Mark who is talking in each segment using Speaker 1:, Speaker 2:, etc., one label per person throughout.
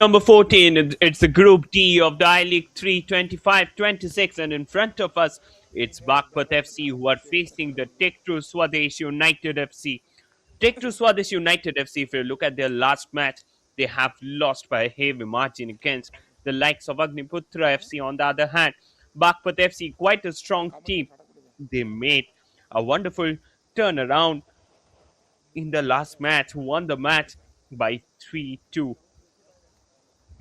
Speaker 1: Number 14, it's the Group D of the I-League 3 25-26, and in front of us, it's Baghpat FC who are facing the Techtro Swades United FC. Techtro Swades United FC, if you look at their last match, they have lost by a heavy margin against the likes of Agniputra FC. On the other hand, Baghpat FC, quite a strong team. They made a wonderful turnaround in the last match, won the match by 3-2.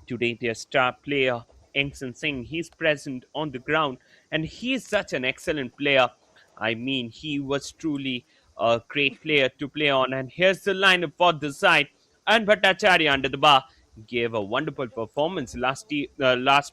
Speaker 1: Today, their star player, Engson Singh, he's present on the ground and he is such an excellent player. I mean, he was truly a great player to play on. And here's the lineup for the side. And Bhattacharya under the bar gave a wonderful performance last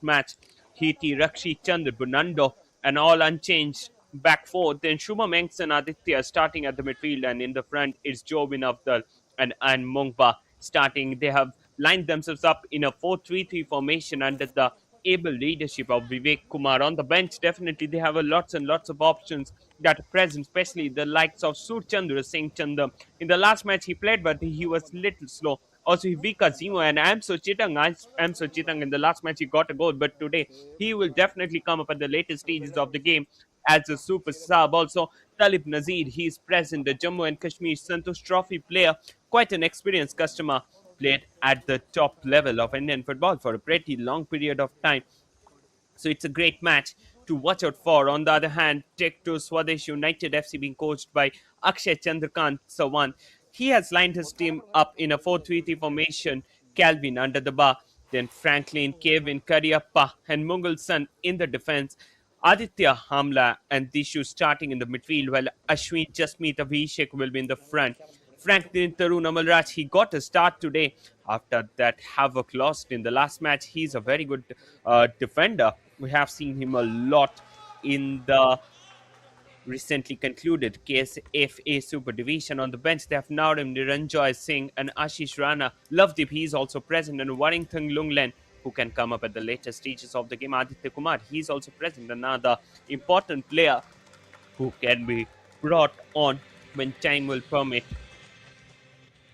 Speaker 1: match. Hiti, Rakshi, Chandra, Bunando, and all unchanged back four. Then Shubham Engson Aditya starting at the midfield, and in the front it's Jobin Afdal and Mongba starting. They have lined themselves up in a 4-3-3 formation under the able leadership of Vivek Kumar. On the bench, definitely they have a lots and lots of options that are present, especially the likes of Surchandra Singh Chandra. In the last match he played, but he was little slow. Also, Vika Zimo and Amso Chitang in the last match he got a goal, but today he will definitely come up at the later stages of the game as a super sub. Also, Talib Nazir, he is present, the Jammu and Kashmir Santosh Trophy player, quite an experienced customer, played at the top level of Indian football for a pretty long period of time. So it's a great match to watch out for. On the other hand, Techtro Swades United FC being coached by Akshay Chandrakant Sawan. He has lined his team up in a 4-3-3 formation. Calvin under the bar, then Franklin, Kevin, Kariappa, and Mungulsan in the defense. Aditya Hamla and Dishu starting in the midfield, while Ashwin, Jasmeet, Abhishek will be in the front. Franklin Tarun Amalraj, he got a start today after that havoc lost in the last match. He's a very good defender. We have seen him a lot in the recently concluded KSFA Super Division. On the bench, they have Narim Niranjoy Singh and Ashish Rana. Lovedeep, he is also present, and Warrington Lunglen, who can come up at the later stages of the game. Aditya Kumar, he's also present, another important player who can be brought on when time will permit.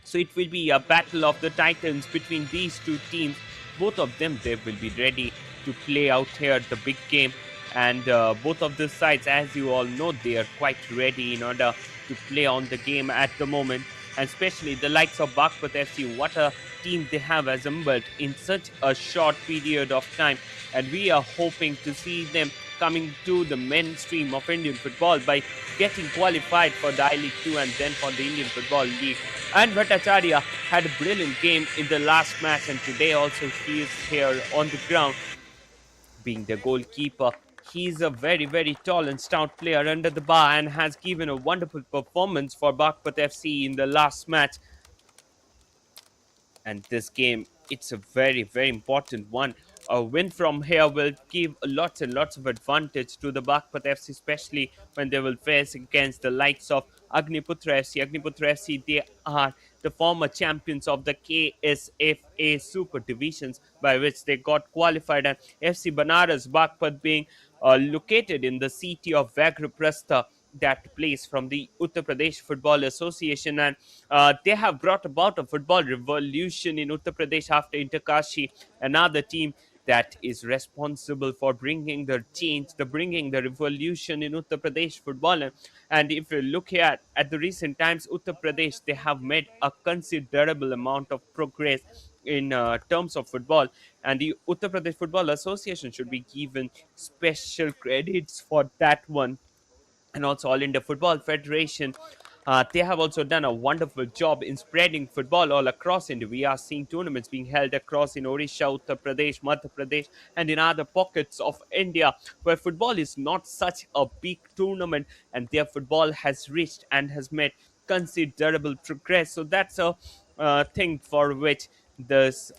Speaker 1: So it will be a battle of the titans between these two teams. Both of them, they will be ready to play out here the big game. And both of the sides, as you all know, they are quite ready in order to play on the game at the moment. And especially the likes of Baghpat FC, what a team they have assembled in such a short period of time. And we are hoping to see them coming to the mainstream of Indian football by getting qualified for the I-League 2 and then for the Indian Football League. And Bhattacharya had a brilliant game in the last match, and today also he is here on the ground being the goalkeeper. He's a very, very tall and stout player under the bar and has given a wonderful performance for Baghpat FC in the last match. And this game, it's a very, very important one. A win from here will give lots and lots of advantage to the Baghpat FC, especially when they will face against the likes of Agniputra FC. Agniputra FC, they are the former champions of the KSFA Super Divisions, by which they got qualified, and FC Banaras Baghpat being located in the city of Vagraprastha, that place from the Uttar Pradesh Football Association, and they have brought about a football revolution in Uttar Pradesh after Interkashi, another team that is responsible for bringing the change, bringing the revolution in Uttar Pradesh football. And if you look here at the recent times, Uttar Pradesh, they have made a considerable amount of progress in terms of football, and the Uttar Pradesh Football Association should be given special credits for that one. And also All India Football Federation. They have also done a wonderful job in spreading football all across India. We are seeing tournaments being held across in Odisha, Uttar Pradesh, Madhya Pradesh, and in other pockets of India where football is not such a big tournament, and their football has reached and has made considerable progress. So that's a thing for which this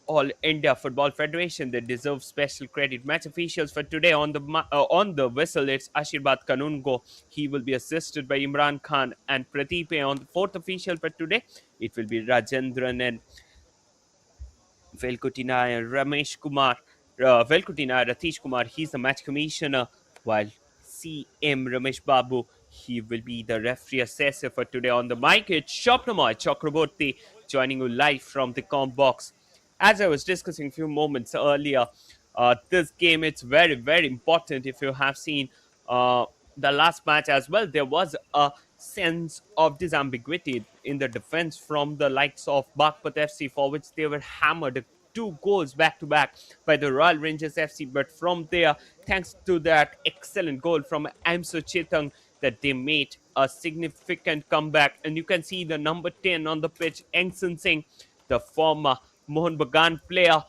Speaker 1: all India Football Federation, they deserve special credit. Match officials for today on the whistle, it's Ashirbat Kanungo. He will be assisted by Imran Khan and Pradeep. On the fourth official for today, it will be Rajendran and Velkutina and Ramesh Kumar. Velkutina Ratish Kumar, he's the match commissioner, while CM Ramesh Babu, he will be the referee assessor for today. On the mic, it's Shopnamoy Chakraborty joining you live from the com box. As I was discussing a few moments earlier, this game it's very very important. If you have seen uh, the last match as well, there was a sense of disambiguity in the defense from the likes of Baghpat FC, for which they were hammered two goals back to back by the Royal Rangers FC. But from there, thanks to that excellent goal from Amso Chetang, that they made a significant comeback. And you can see the number 10 on the pitch, Engson Singh, the former Mohun Bagan player,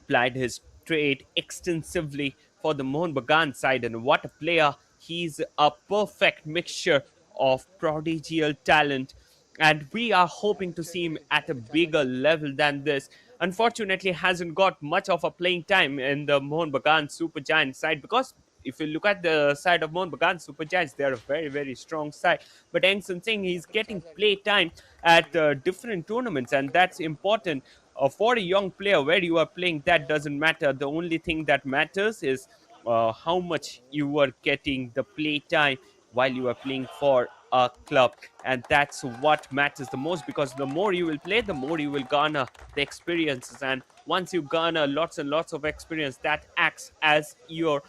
Speaker 1: applied his trade extensively for the Mohun Bagan side. And what a player! He's a perfect mixture of prodigial talent, and we are hoping to see him at a bigger level than this. Unfortunately, hasn't got much of a playing time in the Mohun Bagan Super Giants side, because if you look at the side of Mohun Bagan Super Giants, they are a very, very strong side. But Engson Singh, he's getting play time at different tournaments, and that's important. For a young player, where you are playing, that doesn't matter. The only thing that matters is how much you are getting the play time while you are playing for a club, and that's what matters the most, because the more you will play, the more you will garner the experiences, and once you garner lots and lots of experience, that acts as your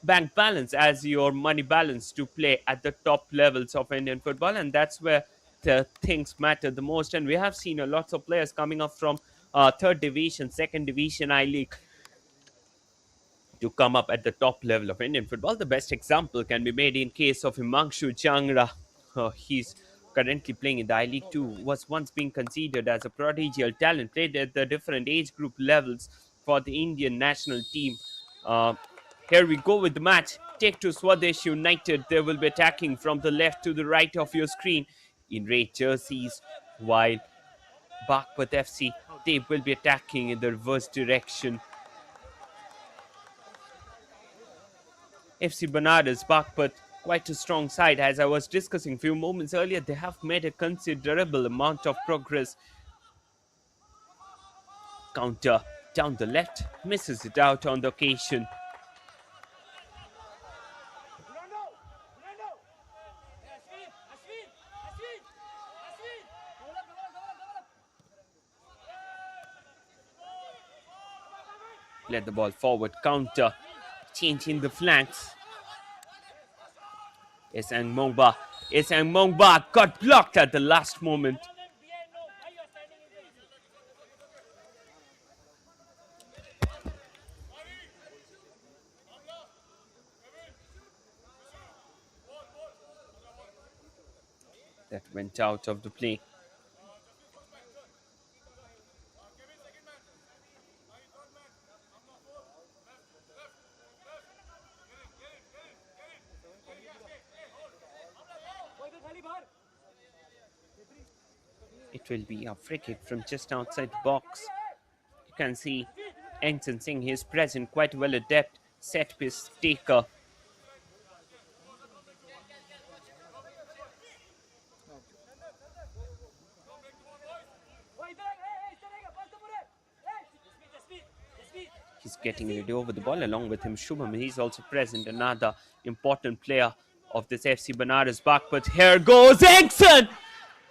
Speaker 1: bank balance, as your money balance to play at the top levels of Indian football, and that's where the things matter the most. And we have seen a lots of players coming up from third division, second division, I League, to come up at the top level of Indian football. The best example can be made in case of Himanshu Changra. He's currently playing in the I League 2, was once being considered as a prodigial talent, played at the different age group levels for the Indian national team. Uh, Here we go with the match. Techtro Swades United, they will be attacking from the left to the right of your screen in red jerseys, while Baghpat FC, they will be attacking in the reverse direction. FC Banaras, Baghpat, quite a strong side. As I was discussing a few moments earlier, they have made a considerable amount of progress. Counter down the left, misses it out on the occasion. Let the ball forward, counter, changing the flanks. Esang Mongba got blocked at the last moment. That went out of the play. It will be a free kick from just outside the box. You can see Engson Singh, he is present, quite well adept set piece taker. He's getting ready over the ball. Along with him, Shubham, he's also present, another important player of this FC Banaras back. But here goes Engson!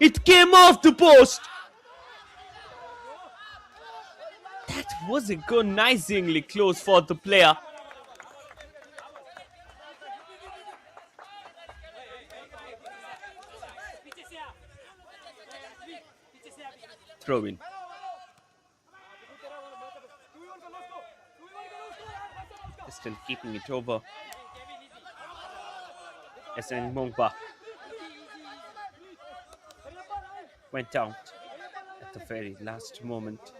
Speaker 1: It came off the post! That was agonizingly close for the player. Throw in. Still keeping it over. Esang Mongba went out at the very last moment.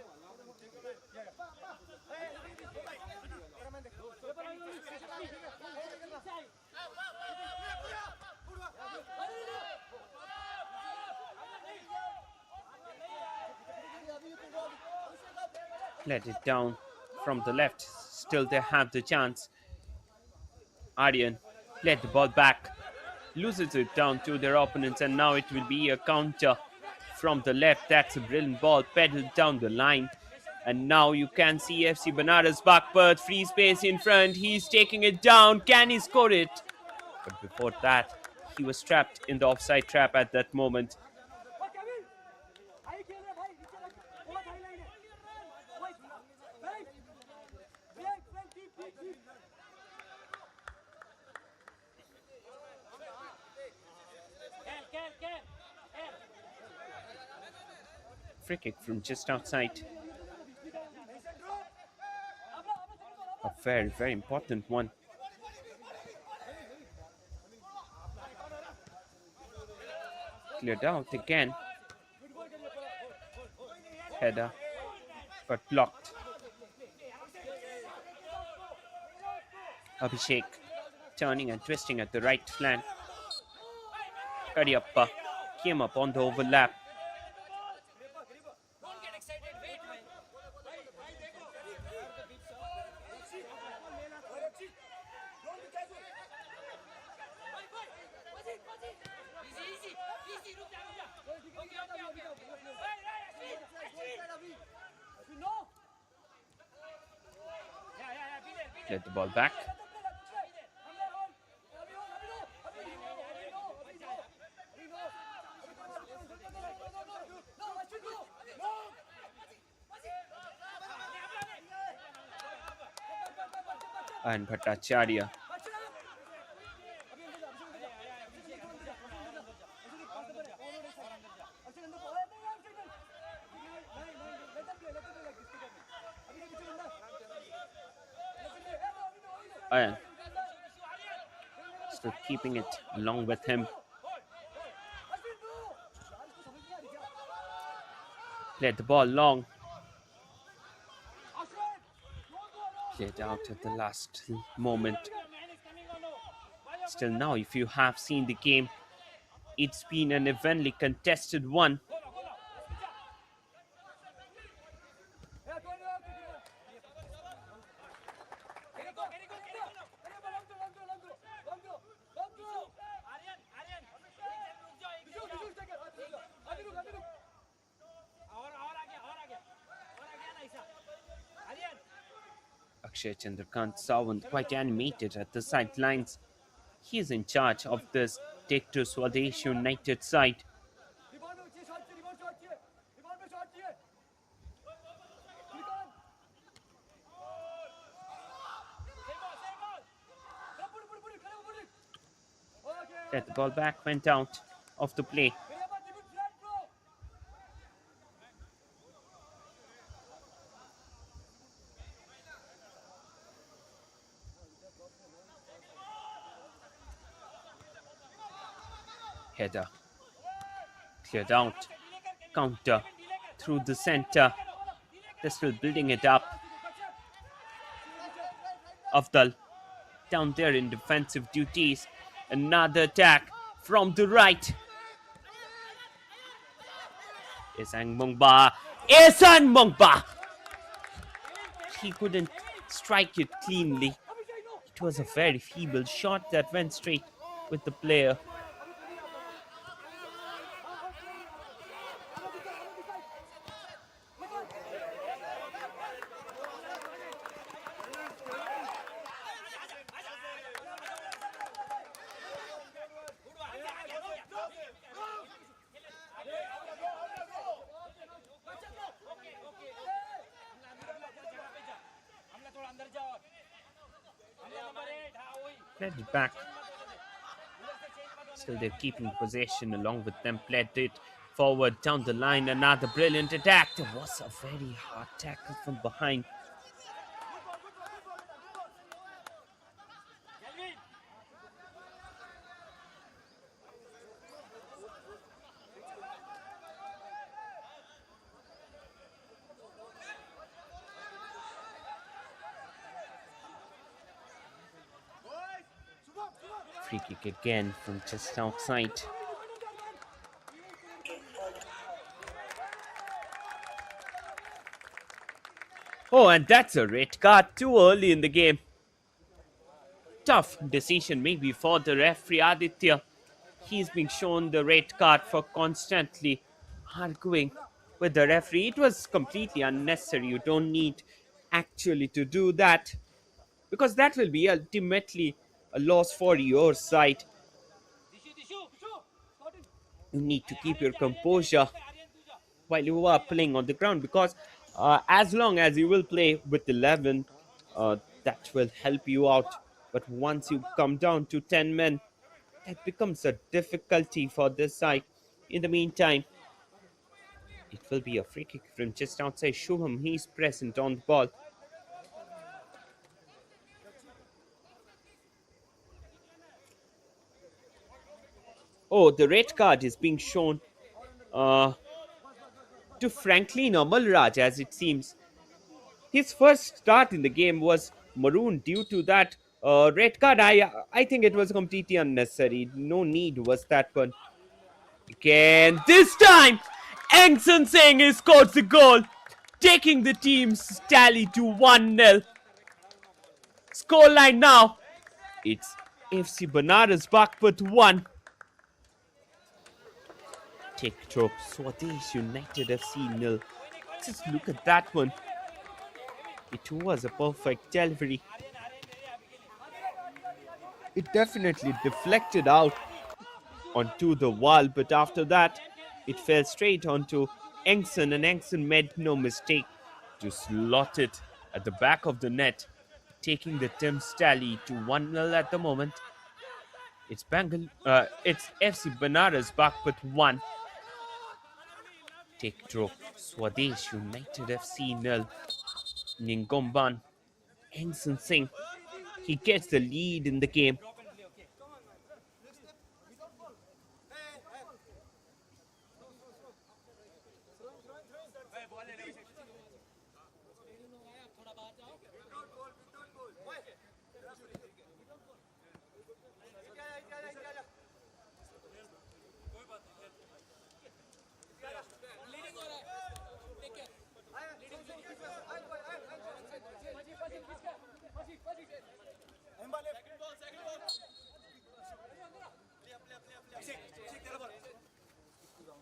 Speaker 1: Let it down from the left. Still they have the chance. Aryan let the ball back, loses it down to their opponents, and now it will be a counter from the left. That's a brilliant ball, pedaled down the line. And now you can see FC Banaras Baghpat, free space in front. He's taking it down. Can he score it? But before that, he was trapped in the offside trap at that moment. free kick from just outside. A very, very important one. Cleared out again. Header, but blocked. Abhishek turning and twisting at the right flank. Kariappa came up on the overlap. Let the ball back. And Bhattacharya. Ayan. Still keeping it along with him. Played the ball long. Played out at the last moment. Still now, if you have seen the game, it's been an evenly contested one. Akshay Chandrakant Sawant quite animated at the sidelines. He is in charge of this Techtro Swades United side. Let the ball back, went out of the play. Header. Cleared out. Counter through the center. They're still building it up. Afdal down there in defensive duties. Another attack from the right. Isang Mongba. Isan Mongba! He couldn't strike it cleanly. It was a very feeble shot that went straight with the player. Played it back. Still they're keeping possession along with them. Played it forward down the line. Another brilliant attack. There was a very hard tackle from behind. Free kick again from just outside. Oh, and that's a red card too early in the game. Tough decision maybe for the referee Aditya. He's being shown the red card for constantly arguing with the referee. It was completely unnecessary. You don't need actually to do that, because that will be ultimately a loss for your side. You need to keep your composure while you are playing on the ground, because as long as you will play with 11, that will help you out. But once you come down to 10 men, that becomes a difficulty for this side. In the meantime, It will be a free kick from just outside Shubham. He's present on the ball. Oh, the red card is being shown uh, to Franklin Amalraj, as it seems. His first start in the game was marooned due to that red card. I think it was completely unnecessary. No need was that one. Again, this time, Angson Singh has scored the goal, taking the team's tally to 1-0. Scoreline now, it's FC Banaras Baghpat 1. Techtro Swades United FC 0. Just look at that one. It was a perfect delivery. It definitely deflected out onto the wall, but after that, it fell straight onto Engson, and Engson made no mistake to slot it at the back of the net, taking the team's tally to 1-0 at the moment. It's FC Banaras Baghpat 1. Techtro Swades United FC 0. Ningomban Engson Singh, he gets the lead in the game.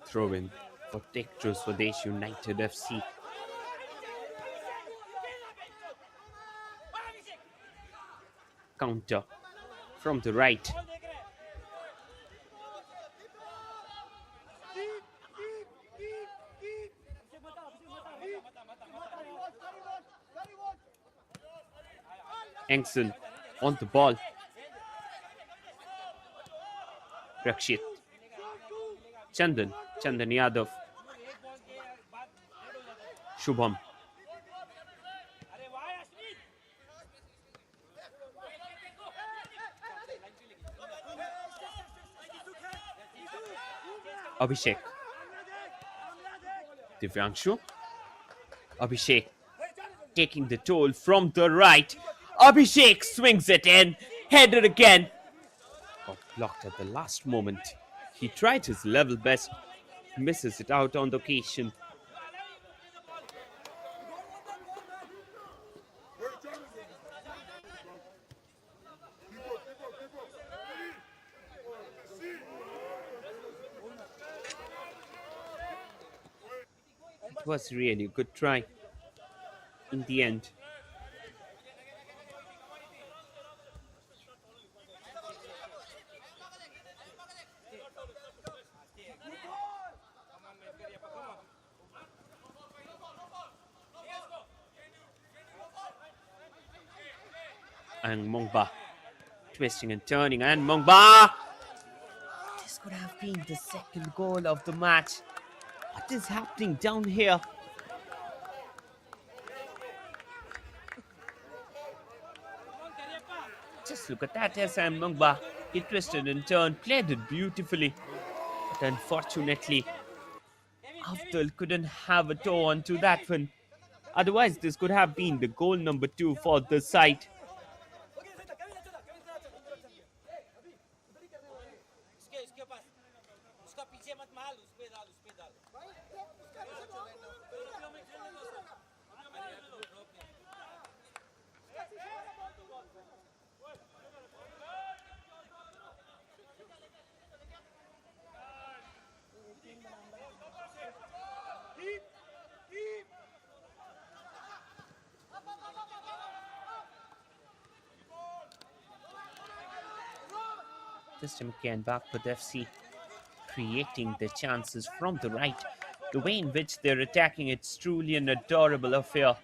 Speaker 1: Throw in for Techtro Swades United FC. Counter from the right. Engson on the ball. Rakshit. Chandan Yadav. Shubham. Abhishek. Divyanshu. Abhishek taking the toll from the right. Abhishek swings it in. Header again. Got blocked at the last moment. He tried his level best. Misses it out on the occasion. It was really a good try in the end. And Mongba twisting and turning, and Mongba! This could have been the second goal of the match. What is happening down here? Just look at that, SM Mongba. He twisted and turned, played it beautifully. But unfortunately, Avdul couldn't have a toe onto that one. Otherwise, this could have been the goal number 2 for the side. This time again, Baghpat FC creating the chances from the right. The way in which they're attacking, it's truly an adorable affair.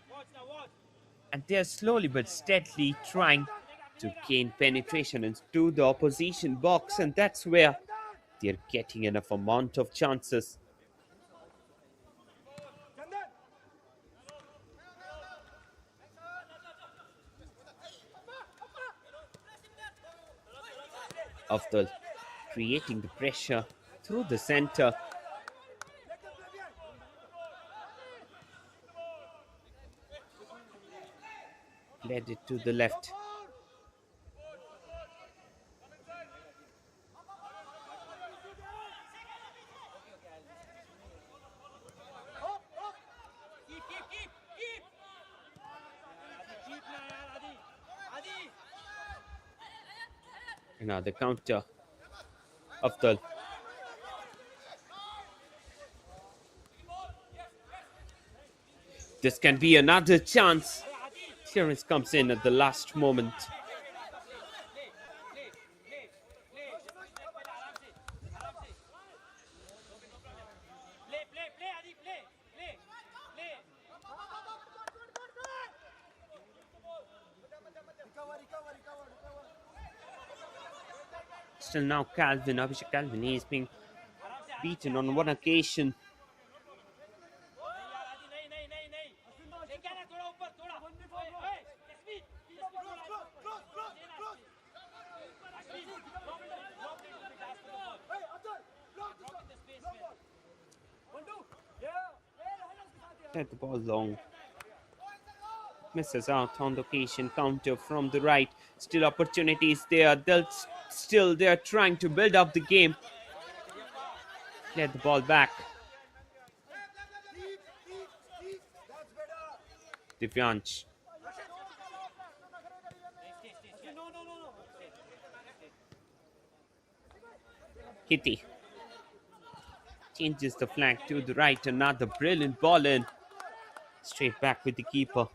Speaker 1: And they're slowly but steadily trying to gain penetration into the opposition box, and that's where they're getting enough amount of chances. Afdal creating the pressure through the center. Led it to the left. Another counter. Afdal. This can be another chance. Clearance comes in at the last moment. Still now Abhishek Calvin, he is being beaten on one occasion. Let the ball long. Misses out on the occasion. Counter from the right. Still opportunities there. They're trying to build up the game. Let the ball back. Divyansh. Kitty. Changes the flank to the right. Another brilliant ball in. Straight back with the keeper.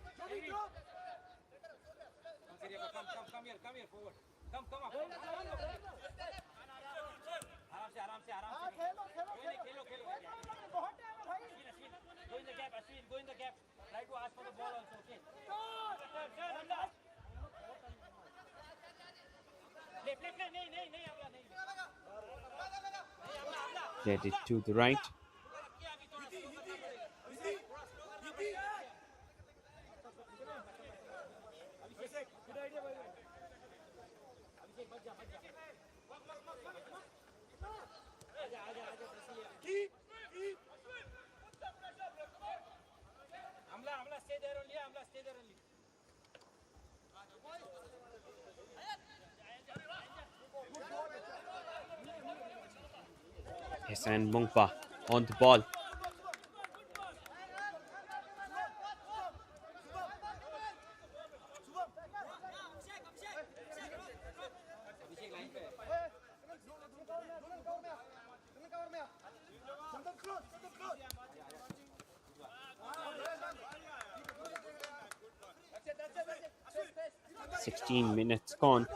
Speaker 1: Let it to the right. Yes, and Mongpa on the ball. "16 minutes gone.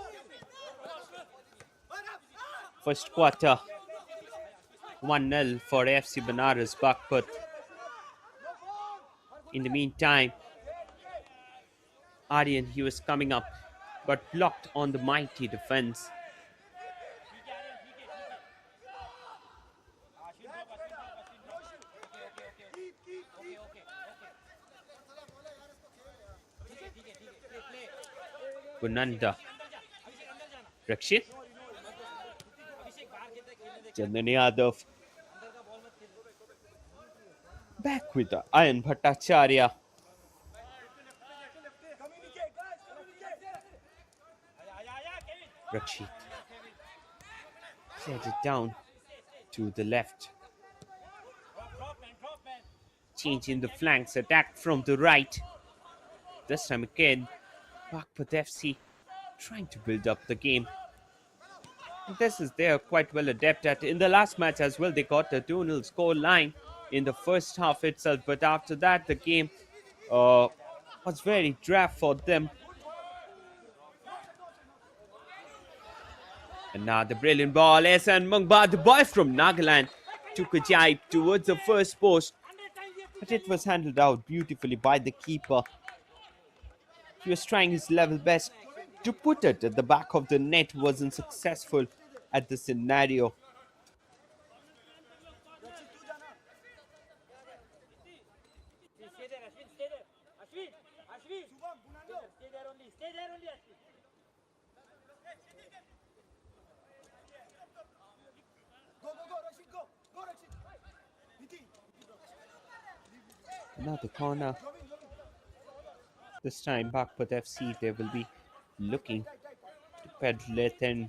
Speaker 1: First quarter. 1-0 for FC Banaras Baghpat. In the meantime, Aryan, he was coming up, got blocked on the mighty defense. Gunanda. Rakshit. Chandan Yadav. Back with the Ayan Bhattacharya. Rakshit. Set it down to the left. Changing the flanks, attack from the right. This time again, Baghpat FC trying to build up the game. This is they are quite well adept at. In the last match as well, they got a 2-0 score line in the first half itself. But after that, the game was very drab for them. Another brilliant ball. Ehsan Mungba, the boy from Nagaland, took a jibe towards the first post. But it was handled out beautifully by the keeper. He was trying his level best to put it at the back of the net. Wasn't successful at the scenario. Another corner. This time, Baghpat FC, they will be looking to pedal it and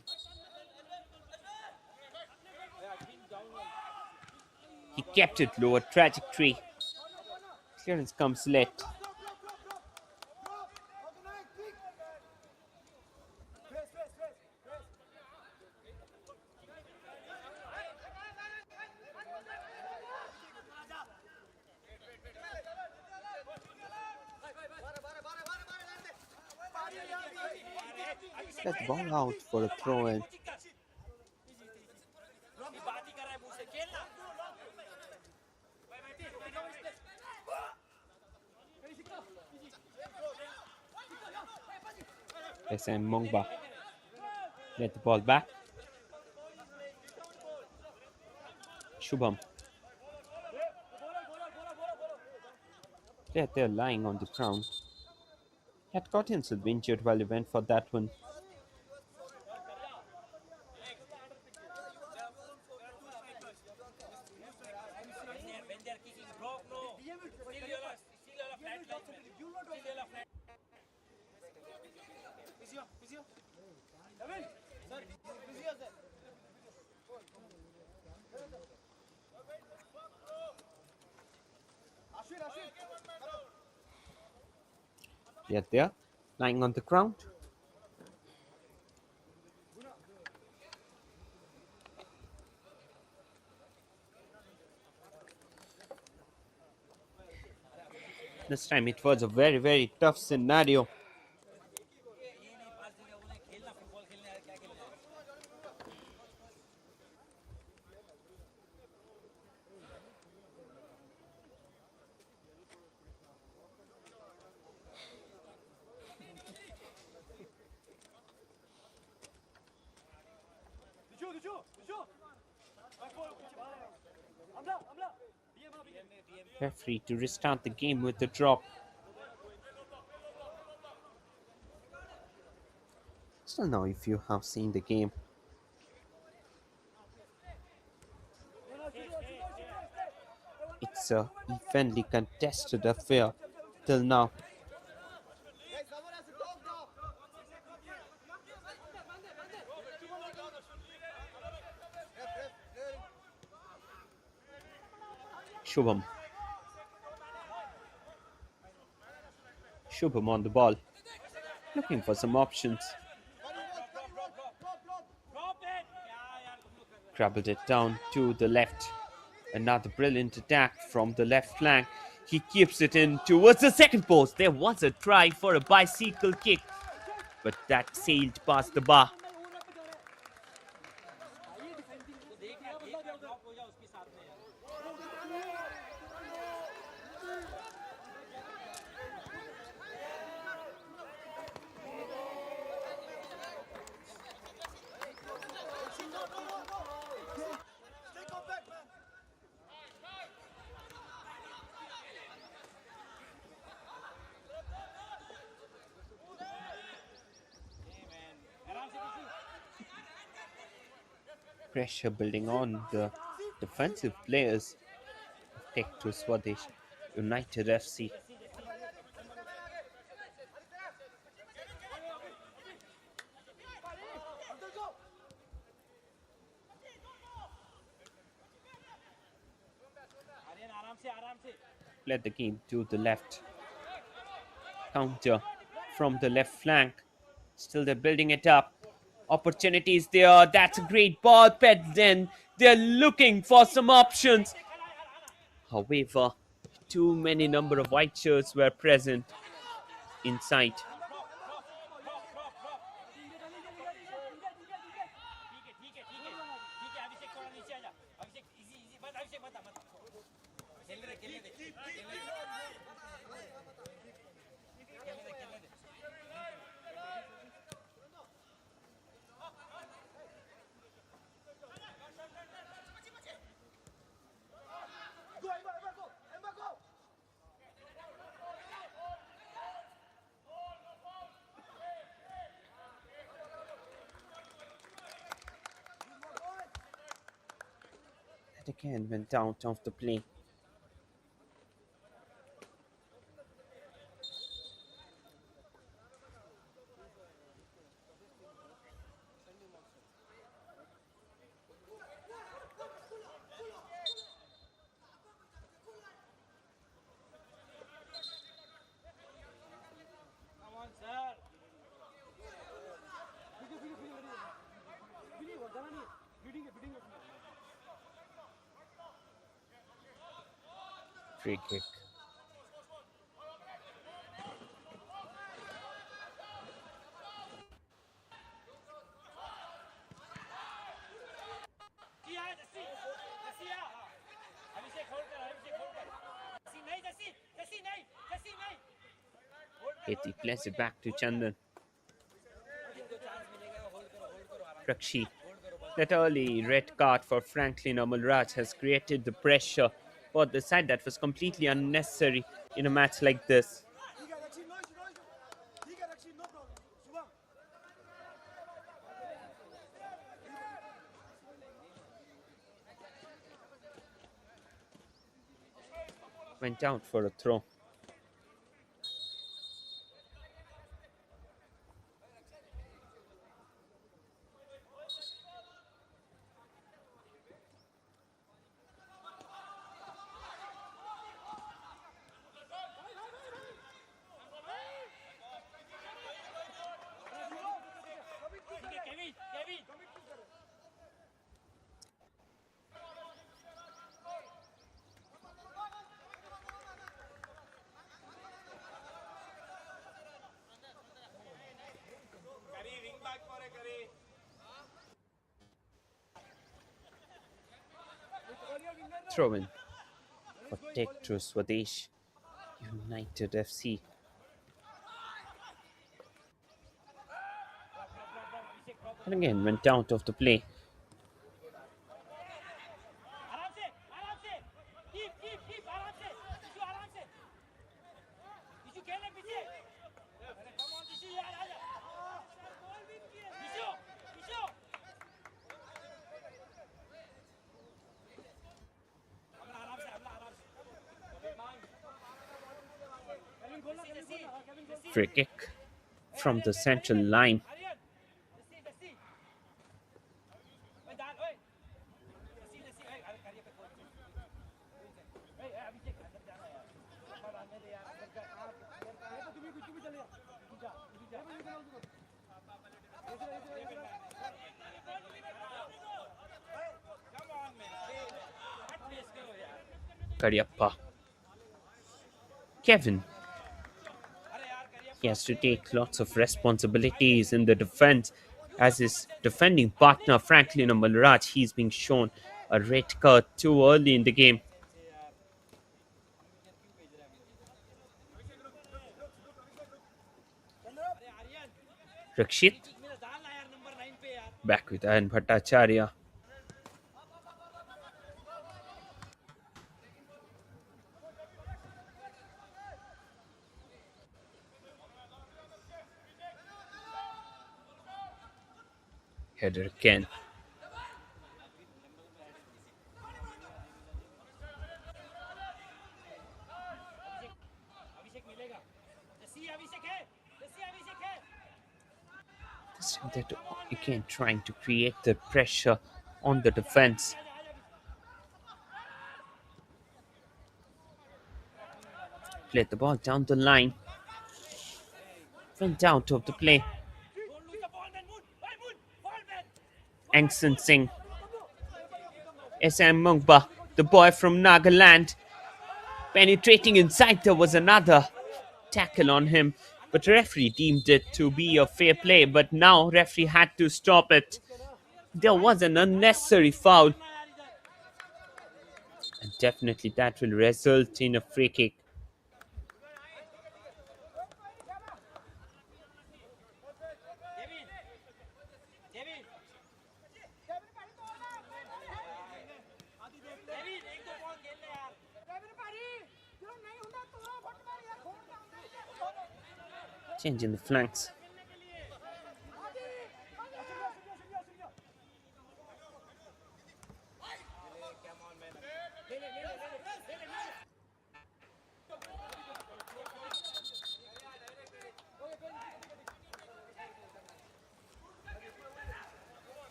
Speaker 1: he kept it lower trajectory. Clearance comes late. Let the ball out for a throw in. SM Mongba. Let the ball back. Shubham. They're lying on the ground. He had got himself injured while he went for that one. Yet they're lying on the ground. This time it was a very, very tough scenario. Referee to restart the game with a drop. So now if you have seen the game, it's a evenly contested affair till now. Shubham. Shubham on the ball. Looking for some options. Crabbled it down to the left. Another brilliant attack from the left flank. He keeps it in towards the second post. There was a try for a bicycle kick, but that sailed past the bar. Pressure building on the defensive players of Techtro Swades United FC. Let the game to the left. Counter from the left flank. Still they're building it up. Opportunities there. That's a great ball. Pedden. They're looking for some options. However, too many number of white shirts were present inside. That again went out of the play. Free kick. He plays it back to Chandan. Rakshi. That early red card for Franklin Amalraj has created the pressure for the side that was completely unnecessary in a match like this. Went out for a throw. Throw in for Techtro Swades United FC. And again went out of the play. Free kick from the central line. Kariappa. Kevin. He has to take lots of responsibilities in the defense. As his defending partner, Franklin Amalraj, he's being shown a red card too early in the game. Rakshit. Back with Ayan Bhattacharya. Header again. This time they're again trying to create the pressure on the defense. Played the ball down the line. Went out of the play. Angsan Singh. SM Mungba, the boy from Nagaland. Penetrating inside, there was another tackle on him. But referee deemed it to be a fair play. But now referee had to stop it. There was an unnecessary foul. And definitely that will result in a free kick. Change in the flanks.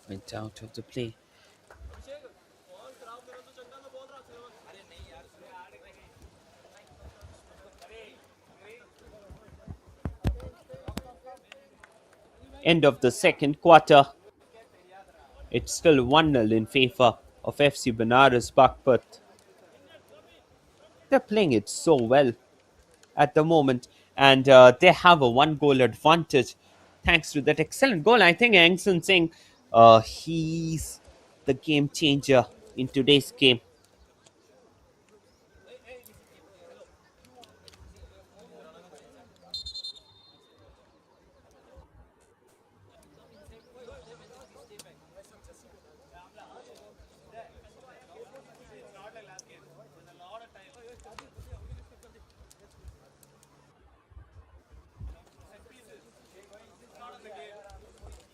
Speaker 1: Went out of the play. End of the second quarter. It's still 1-0 in favor of FC Banaras Baghpat. They're playing it so well at the moment, and they have a one-goal advantage thanks to that excellent goal. I think Angson Singh, he's the game changer in today's game.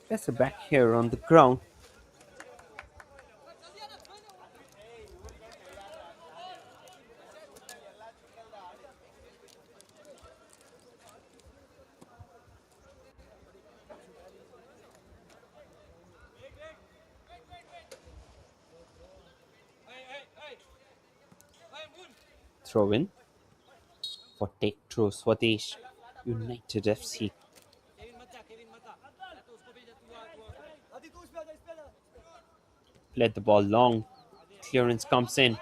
Speaker 1: There's a back here on the ground. Throw in for Techtro Swades United FC. Let the ball long. Clearance comes in.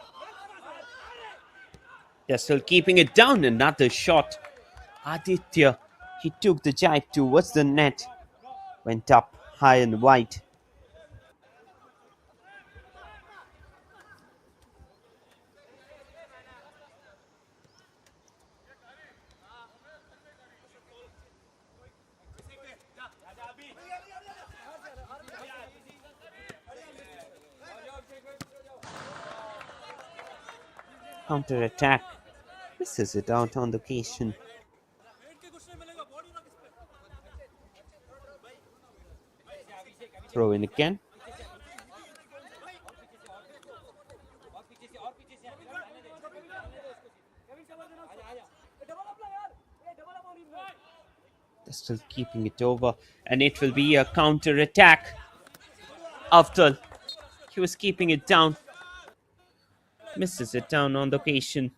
Speaker 1: They're still keeping it down. Another shot. Aditya, he took the jibe towards the net. Went up high and wide. Counter attack. Misses it out on the occasion. Throw in again. They're still keeping it over, and it will be a counter attack. After he was keeping it down, misses it down on the occasion.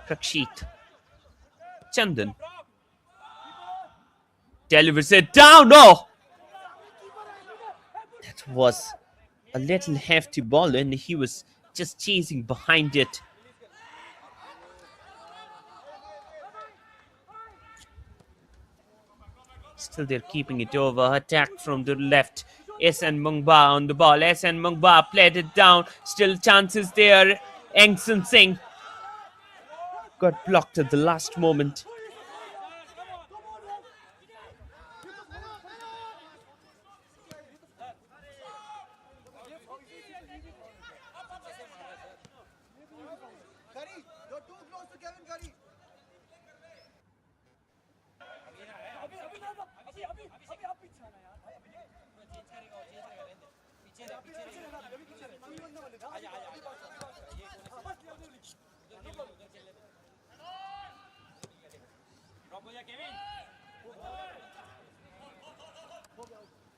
Speaker 1: Rakshit Chandan delivers it down. Oh, that was a little hefty ball, and he was just chasing behind it. Still, they're keeping it over. Attack from the left. SN Mungba on the ball. SN Mungba played it down. Still chances there. Angson Singh got blocked at the last moment.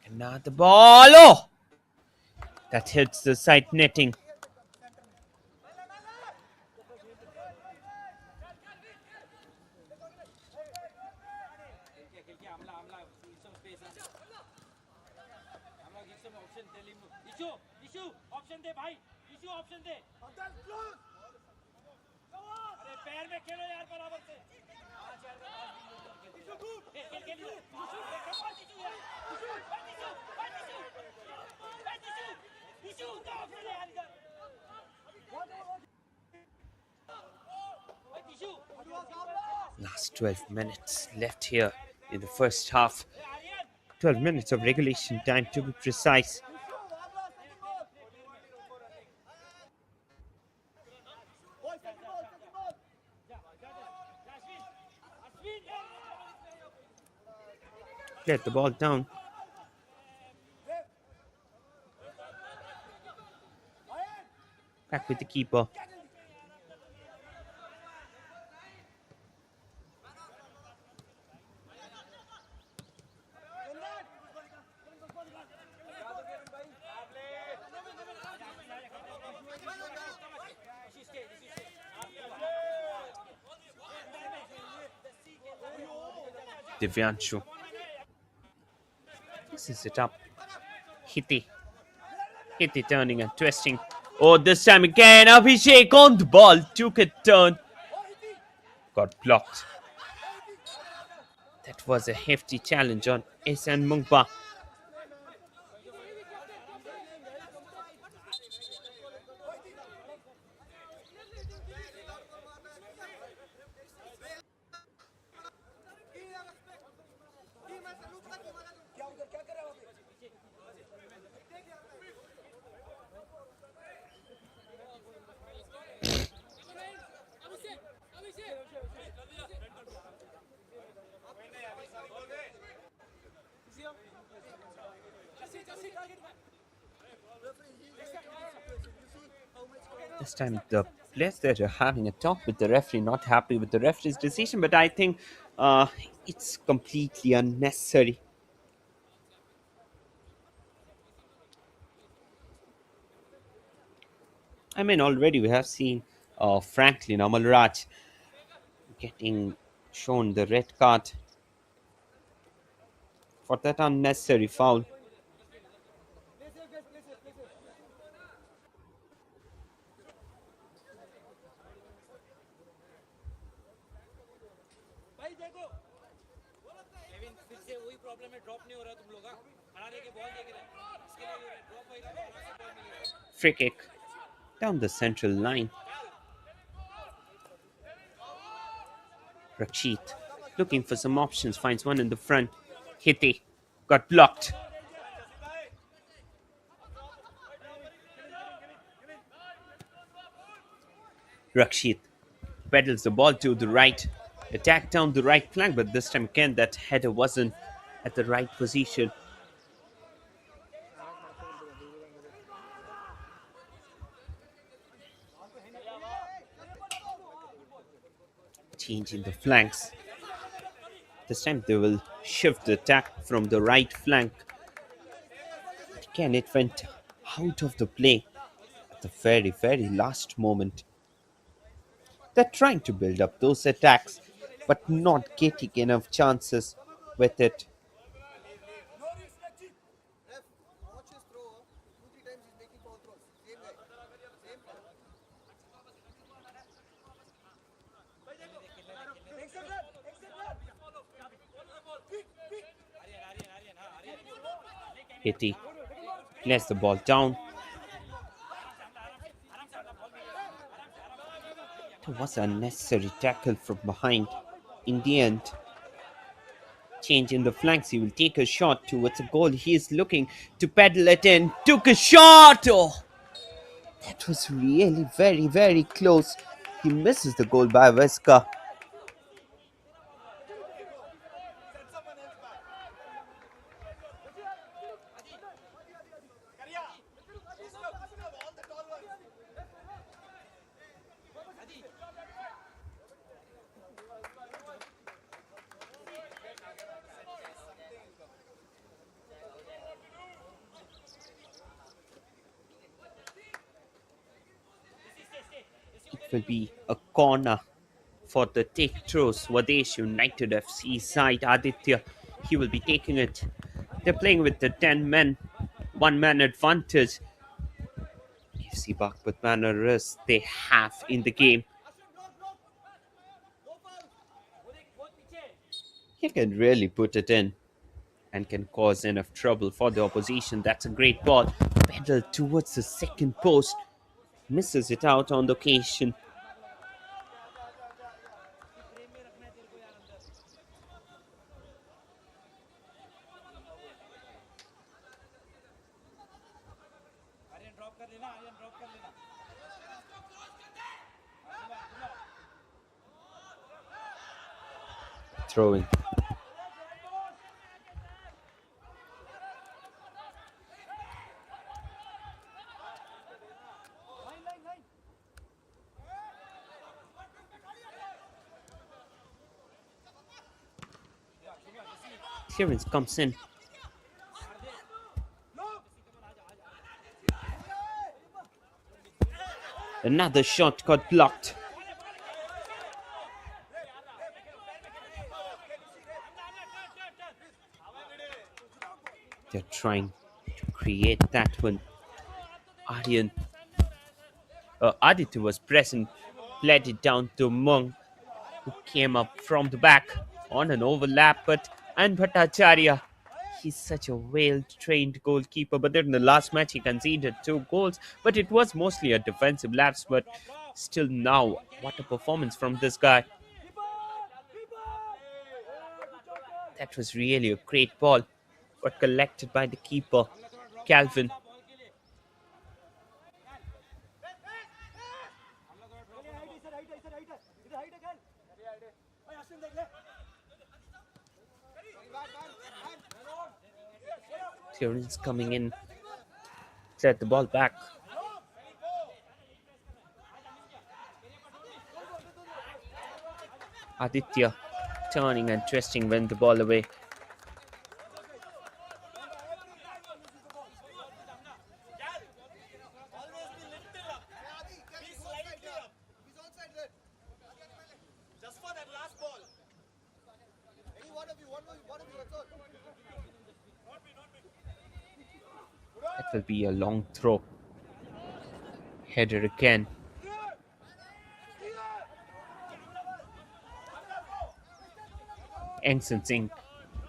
Speaker 1: Another ball. Oh! That hits the side netting. Last 12 minutes left here in the first half. 12 minutes of regulation time to be precise. Let the ball down. Back with the keeper. Divyanshu. This is it up. Hiti. Hiti turning and twisting. Oh, this time again, Abhishek on the ball. Took a turn. Got blocked. That was a hefty challenge on Ehsan Mungba. This time the players that are having a talk with the referee, not happy with the referee's decision, but I think uh, it's completely unnecessary. I mean, already we have seen Franklin Amalraj getting shown the red card for that unnecessary foul. Free kick down the central line. Rakshit looking for some options, finds one in the front. Hiti got blocked. Rakshit pedals the ball to the right, attack down the right flank, but this time again that header wasn't at the right position. Change in the flanks. This time they will shift the attack from the right flank. Again, it went out of the play at the very, very last moment. They're trying to build up those attacks, but not getting enough chances with it. Hiti lets the ball down. It was a necessary tackle from behind. In the end, change in the flanks. He will take a shot towards a goal. He is looking to pedal it in. Took a shot. Oh, that was really very, very close. He misses the goal by Veska. It will be a corner for the Techtro Swades United FC side. Aditya, he will be taking it. They're playing with the 10 men, 1 man advantage. FC Baghpat manners they have in the game. He can really put it in and can cause enough trouble for the opposition. That's a great ball. Pedal towards the second post. Misses it out on the occasion. Throwing. Clearance comes in. Another shot got blocked. They're trying to create that one. Aryan, Aditya was present, played it down to Monk, who came up from the back on an overlap, but and Bhattacharya, he's such a well-trained goalkeeper. But then in the last match, he conceded 2 goals, but it was mostly a defensive lapse. But still, now what a performance from this guy! That was really a great ball, but collected by the keeper, Calvin. Clearance coming in, cleared the ball back. Aditya turning and twisting, went the ball away. That will be a long throw. Header again. Engson Singh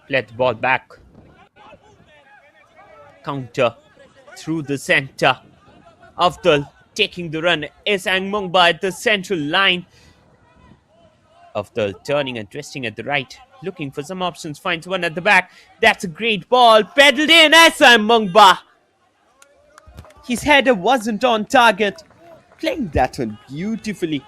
Speaker 1: played the ball back. Counter through the center. Afdal taking the run. Isang Mungba at the central line. Afdal turning and twisting at the right. Looking for some options. Finds one at the back. That's a great ball. Pedaled in. Isang Mungba. His header wasn't on target. Playing that one beautifully.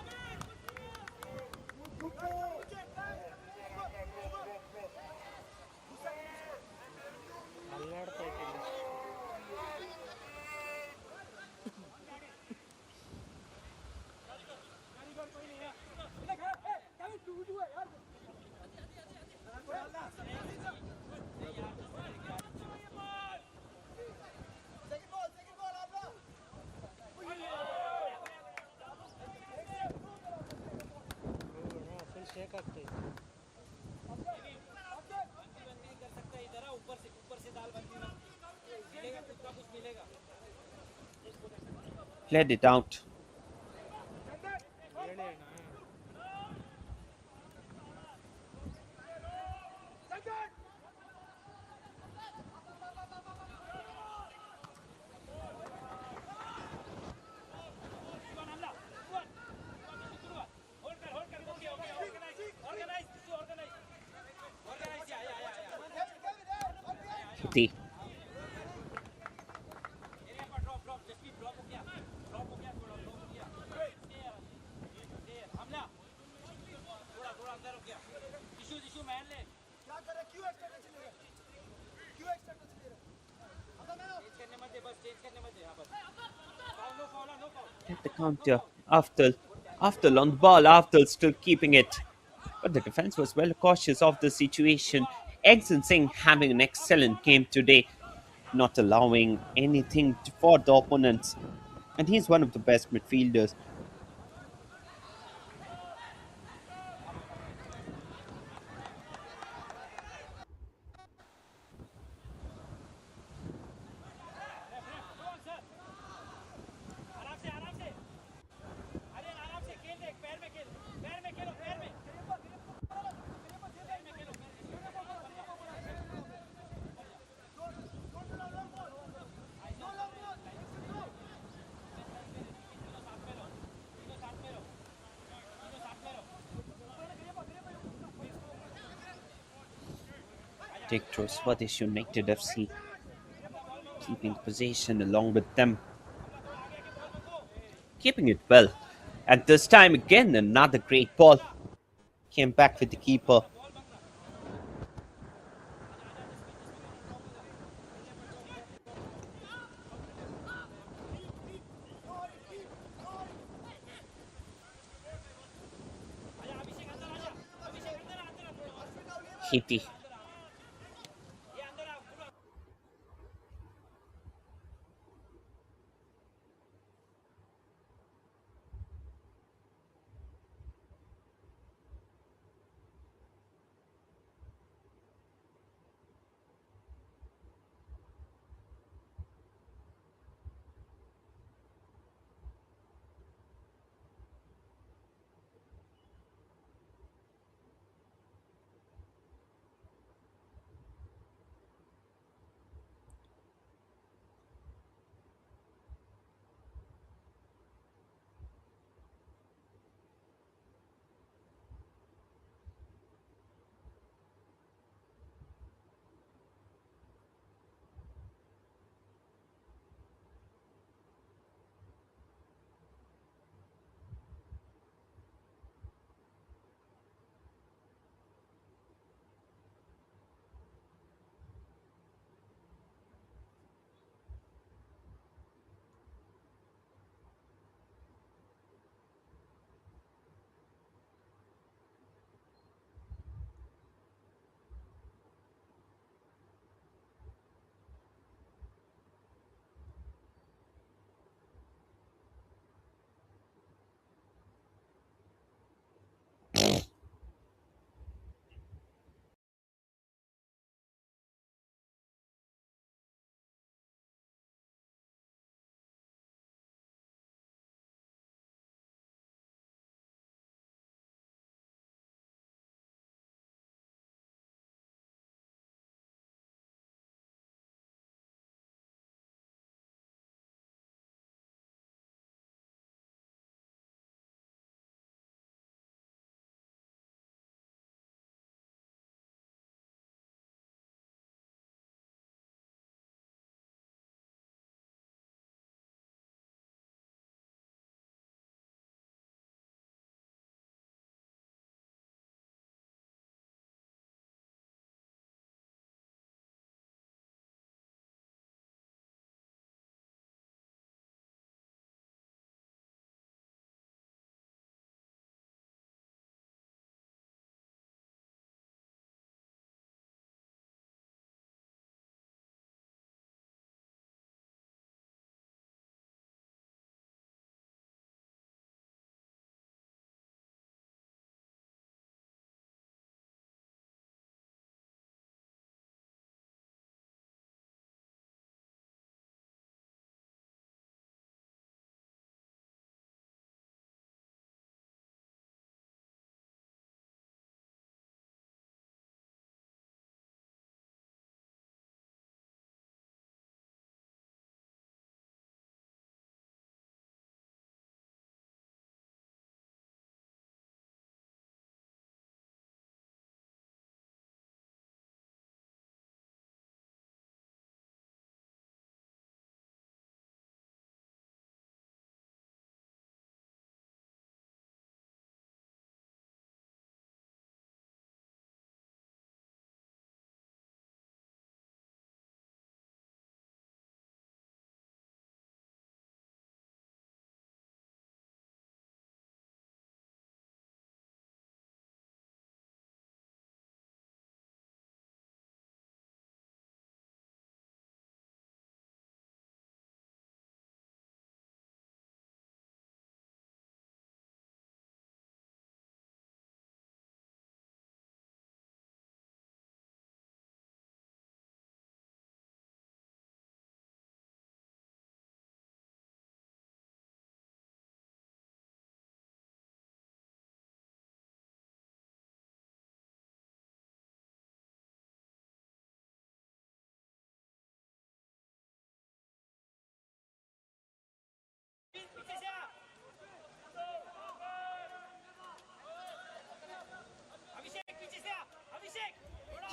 Speaker 1: Played it out. The at the counter. After on the ball. After still keeping it. But the defense was well cautious of the situation. Engson Singh having an excellent game today, not allowing anything for the opponents. And he's one of the best midfielders. Techtro Swades United FC keeping possession along with them. Keeping it well. And this time again, another great ball. Came back with the keeper. Hitty.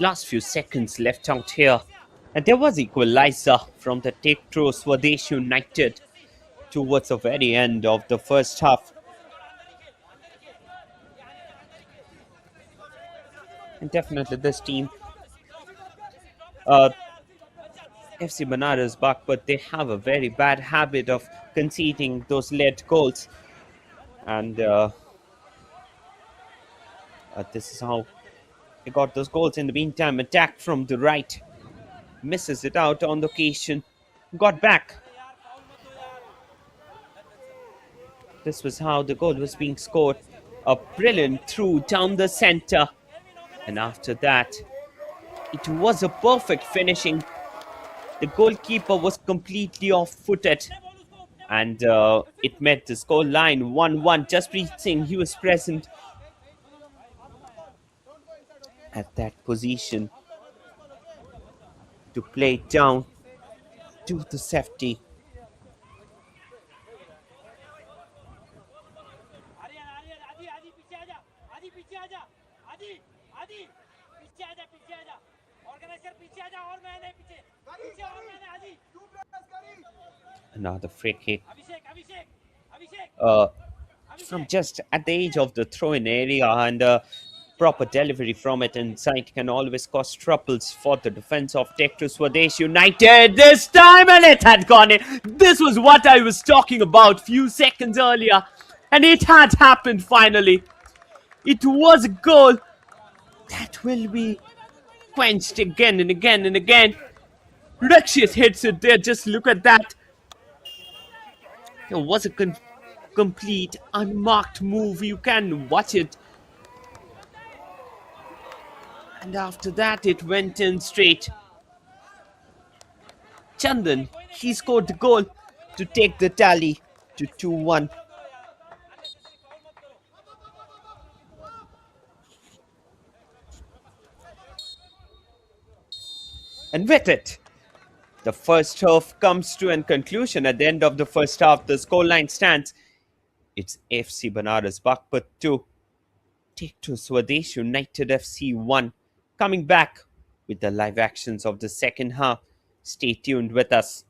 Speaker 1: Last few seconds left out here. And there was equalizer from the Techtro Swades United towards the very end of the first half. And definitely this team, uh, FC Banaras but they have a very bad habit of conceding those late goals. And this is how they got those goals. In the meantime, attack from the right. Misses it out on the occasion. Got back. This was how the goal was being scored. A brilliant through down the center. And after that, it was a perfect finishing. The goalkeeper was completely off footed. And it met the score line 1-1. Jaspreet Singh, he was present at that position to play it down to the safety. Another free kick. Uh, from just at the edge of the throw-in area, and proper delivery from it inside can always cause troubles for the defense of Techtro Swades United this time, and it had gone in. This was what I was talking about few seconds earlier, and it had happened finally. It was a goal that will be quenched again and again and again. Rakshit hits it there. Just look at that. It was a complete unmarked move. You can watch it. And after that, it went in straight. Chandan, he scored the goal to take the tally to 2-1. And with it, the first half comes to a conclusion. At the end of the first half, the scoreline stands. It's FC Banaras Baghpat 2, Techtro Swades United FC 1. Coming back with the live actions of the second half. Stay tuned with us.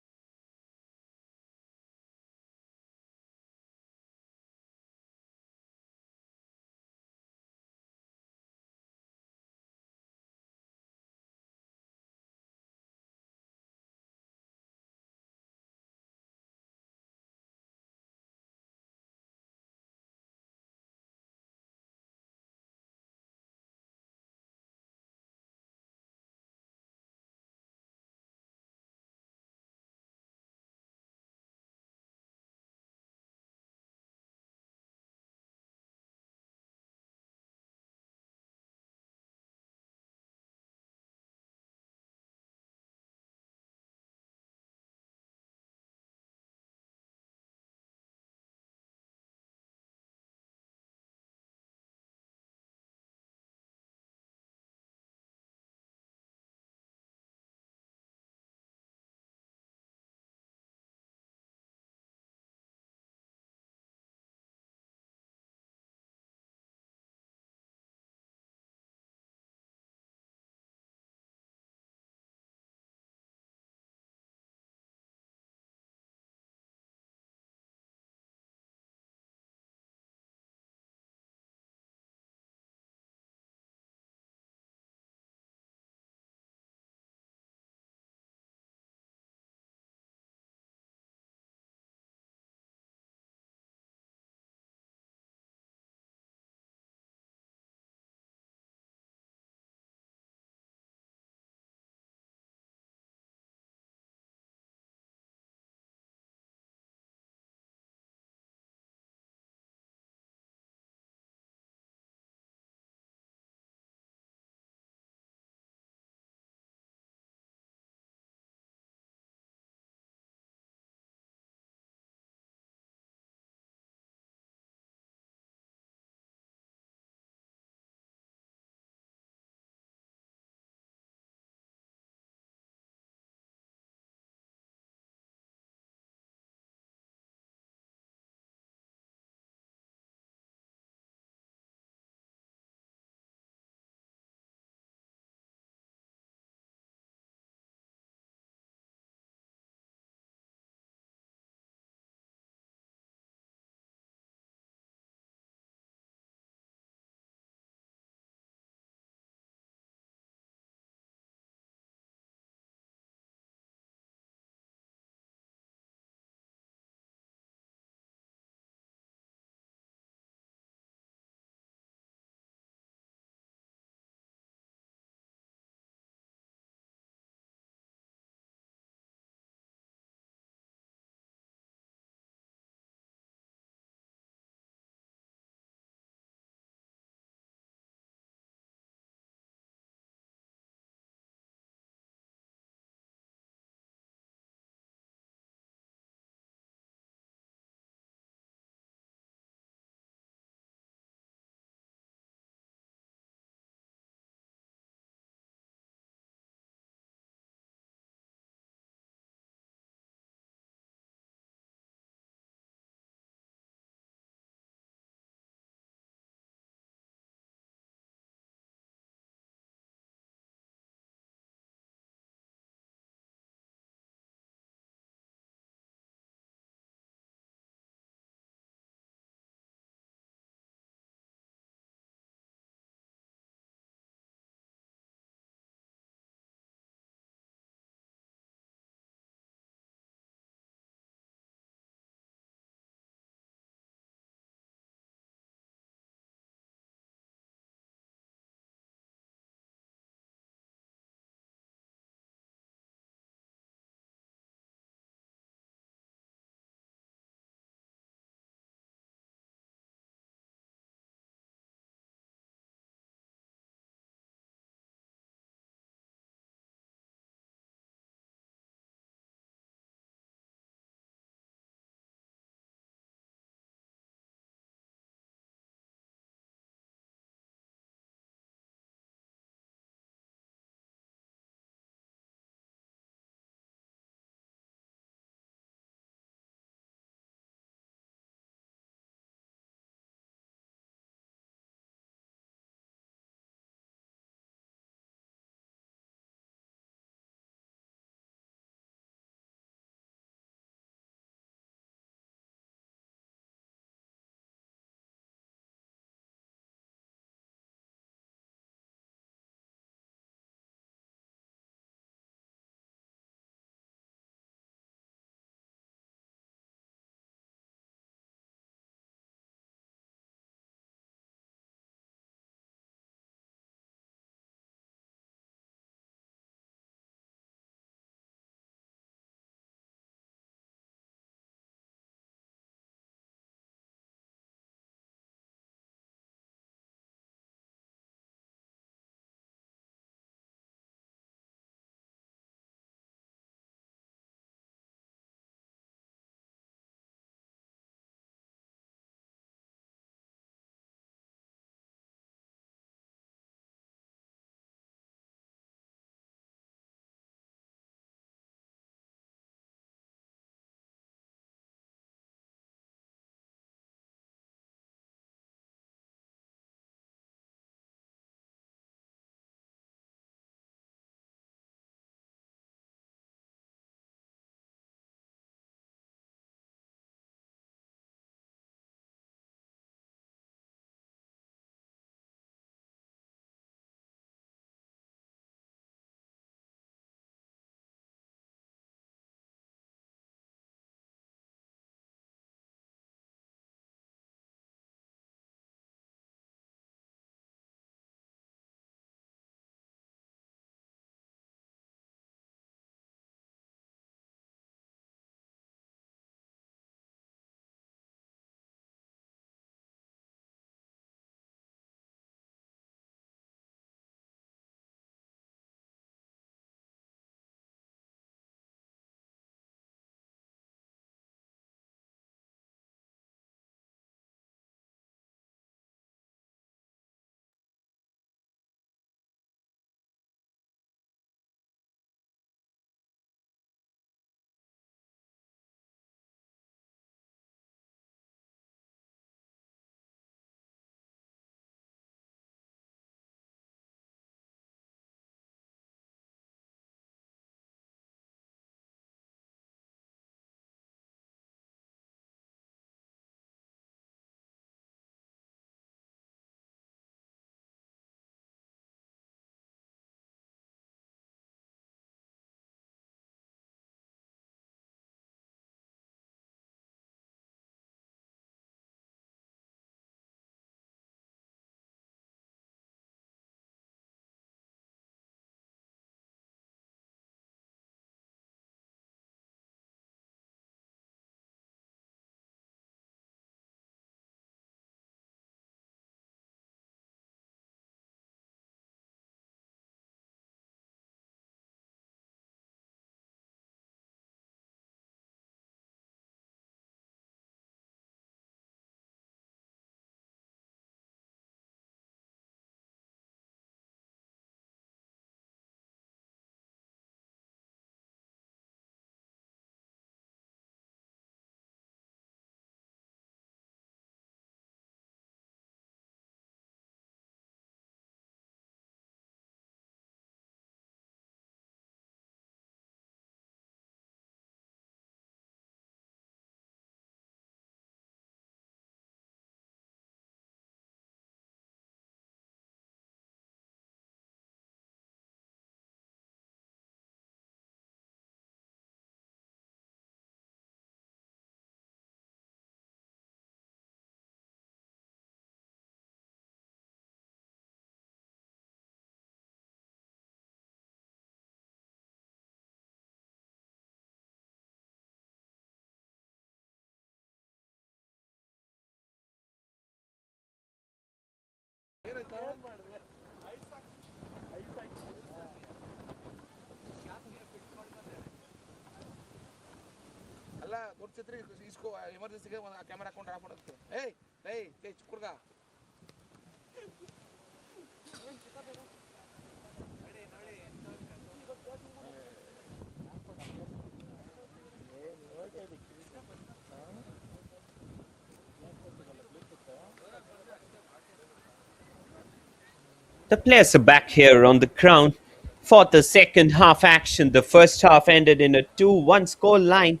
Speaker 1: The players are back here on the ground for the second half action. The first half ended in a 2-1 score line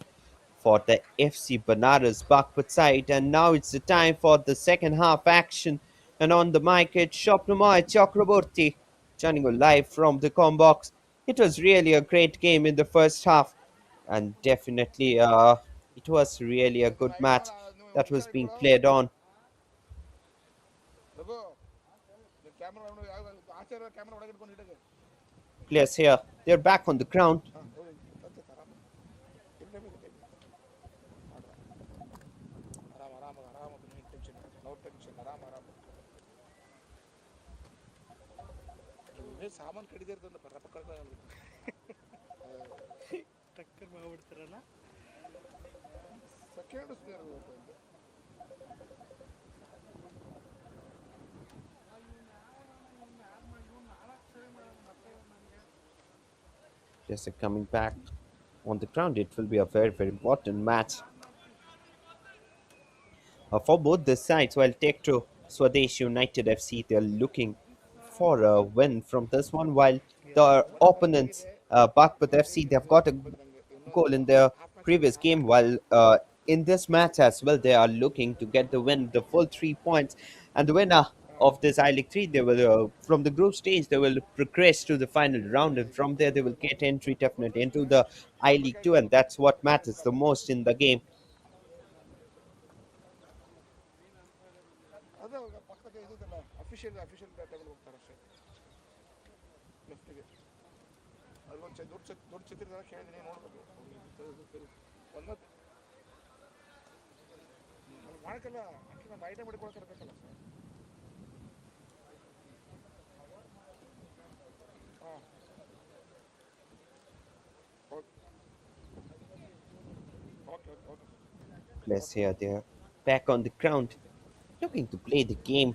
Speaker 1: for the FC Banaras Baghpat side, and now it's the time for the second half action. And on the mic, it's Shopnamoy Chakraborty joining you live from the Combox. It was really a great game in the first half, and definitely it was really a good match that was being played on. Players here, they're back on the ground. Players are coming back on the ground. It will be a very, very important match for both the sides. While Techtro Swades United FC, they're looking for a win from this one, while the opponents, Baghpat FC, they've got a goal in their previous game, while in this match as well, they are looking to get the win, the full 3 points. And the winner of this I League 3, they will, from the group stage, they will progress to the final round, and from there, they will get entry definitely into the I League 2, and that's what matters the most in the game. Players here, they're back on the ground, looking to play the game.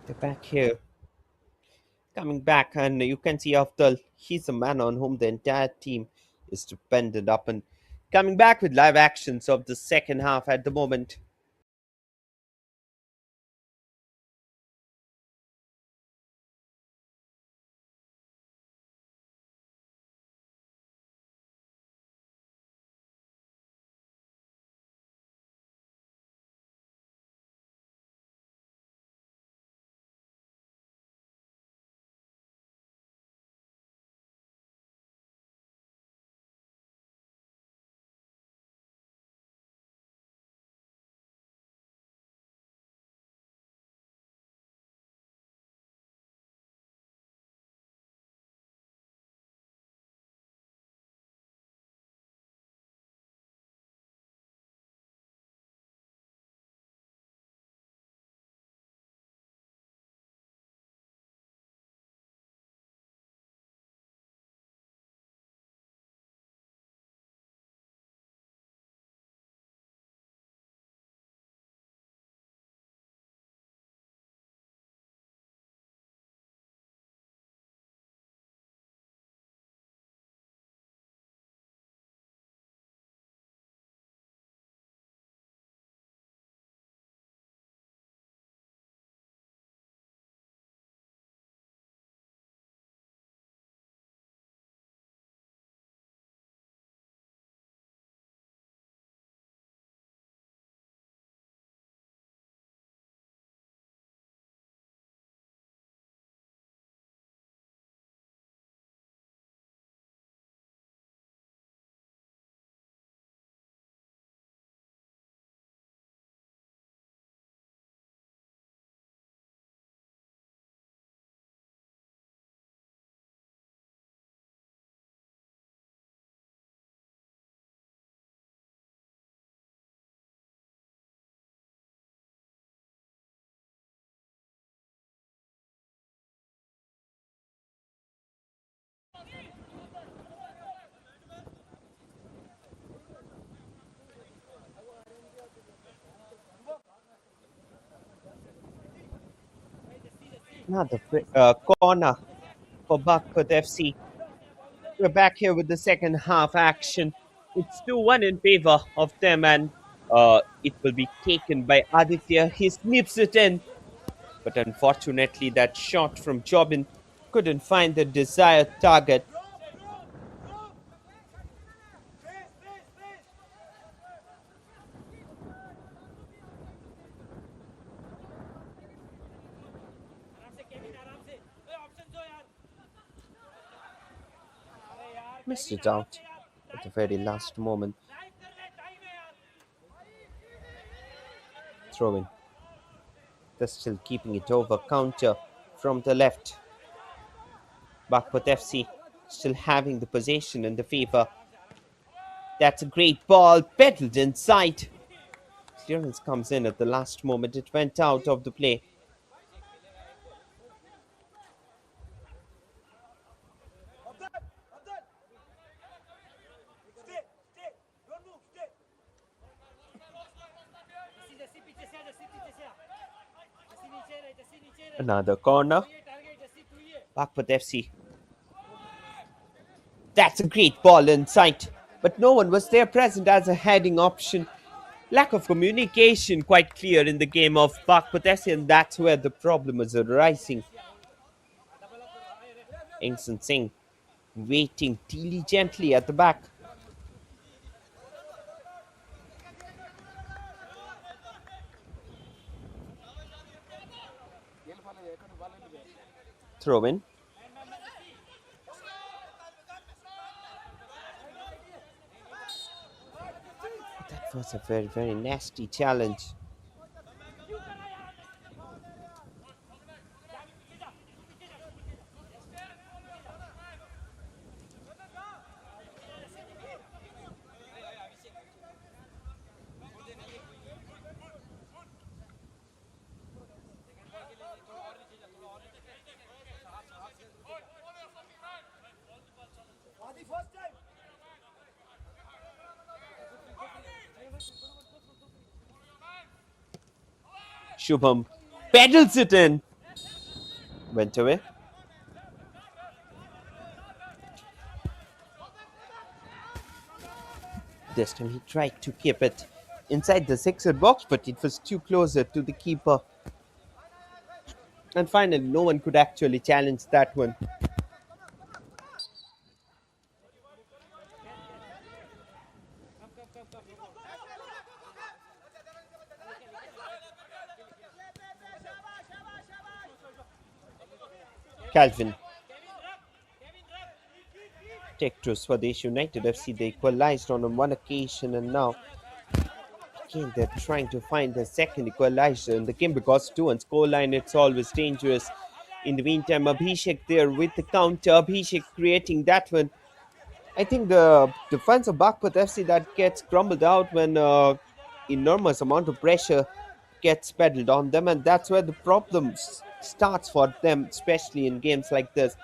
Speaker 1: They're back here, coming back, and you can see Afdal, he's the man on whom the entire team is dependent upon. Coming back with live actions of the second half at the moment. Corner for Baghpat FC. We're back here with the second half action. It's 2-1 in favor of them, and it will be taken by Aditya. He snips it in, but unfortunately, that shot from Jobin couldn't find the desired target. Missed it out at the very last moment. Throw in. They're still keeping it over. Counter from the left. Baghpat FC still having the possession in the favor. That's a great ball, pedaled inside. Clearance comes in at the last moment. It went out of the play. Another corner. Baghpat FC. That's a great ball inside. But no one was there present as a heading option. Lack of communication quite clear in the game of Baghpat FC, and that's where the problem is arising. Engson Singh waiting diligently at the back. Throw in. That was a very, very nasty challenge. Shubham pedals it in. Went away. This time he tried to keep it inside the sixer box, but it was too closer to the keeper. And finally, no one could actually challenge that one. Calvin. Techtro Swades United FC, they equalized on one occasion, and now again they're trying to find the second equalizer in the game because 2-1 scoreline, it's always dangerous. In the meantime, Abhishek there with the counter. Abhishek creating that one. I think the defense of Baghpat FC that gets crumbled out when enormous amount of pressure gets peddled on them, and that's where the problem starts for them, especially in games like this.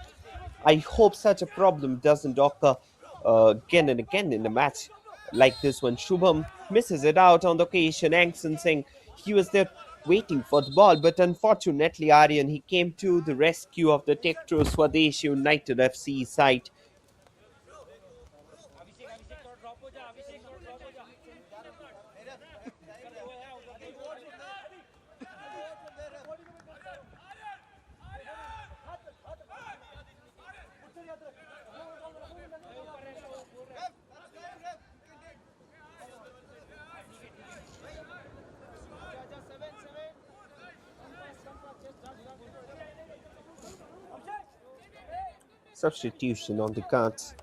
Speaker 1: I hope such a problem doesn't occur again and again in a match like this one. Shubham misses it out on the occasion. Angson Singh, he was there waiting for the ball, but unfortunately, Aryan, he came to the rescue of the Techtro Swades United FC side. Substitution on the cards.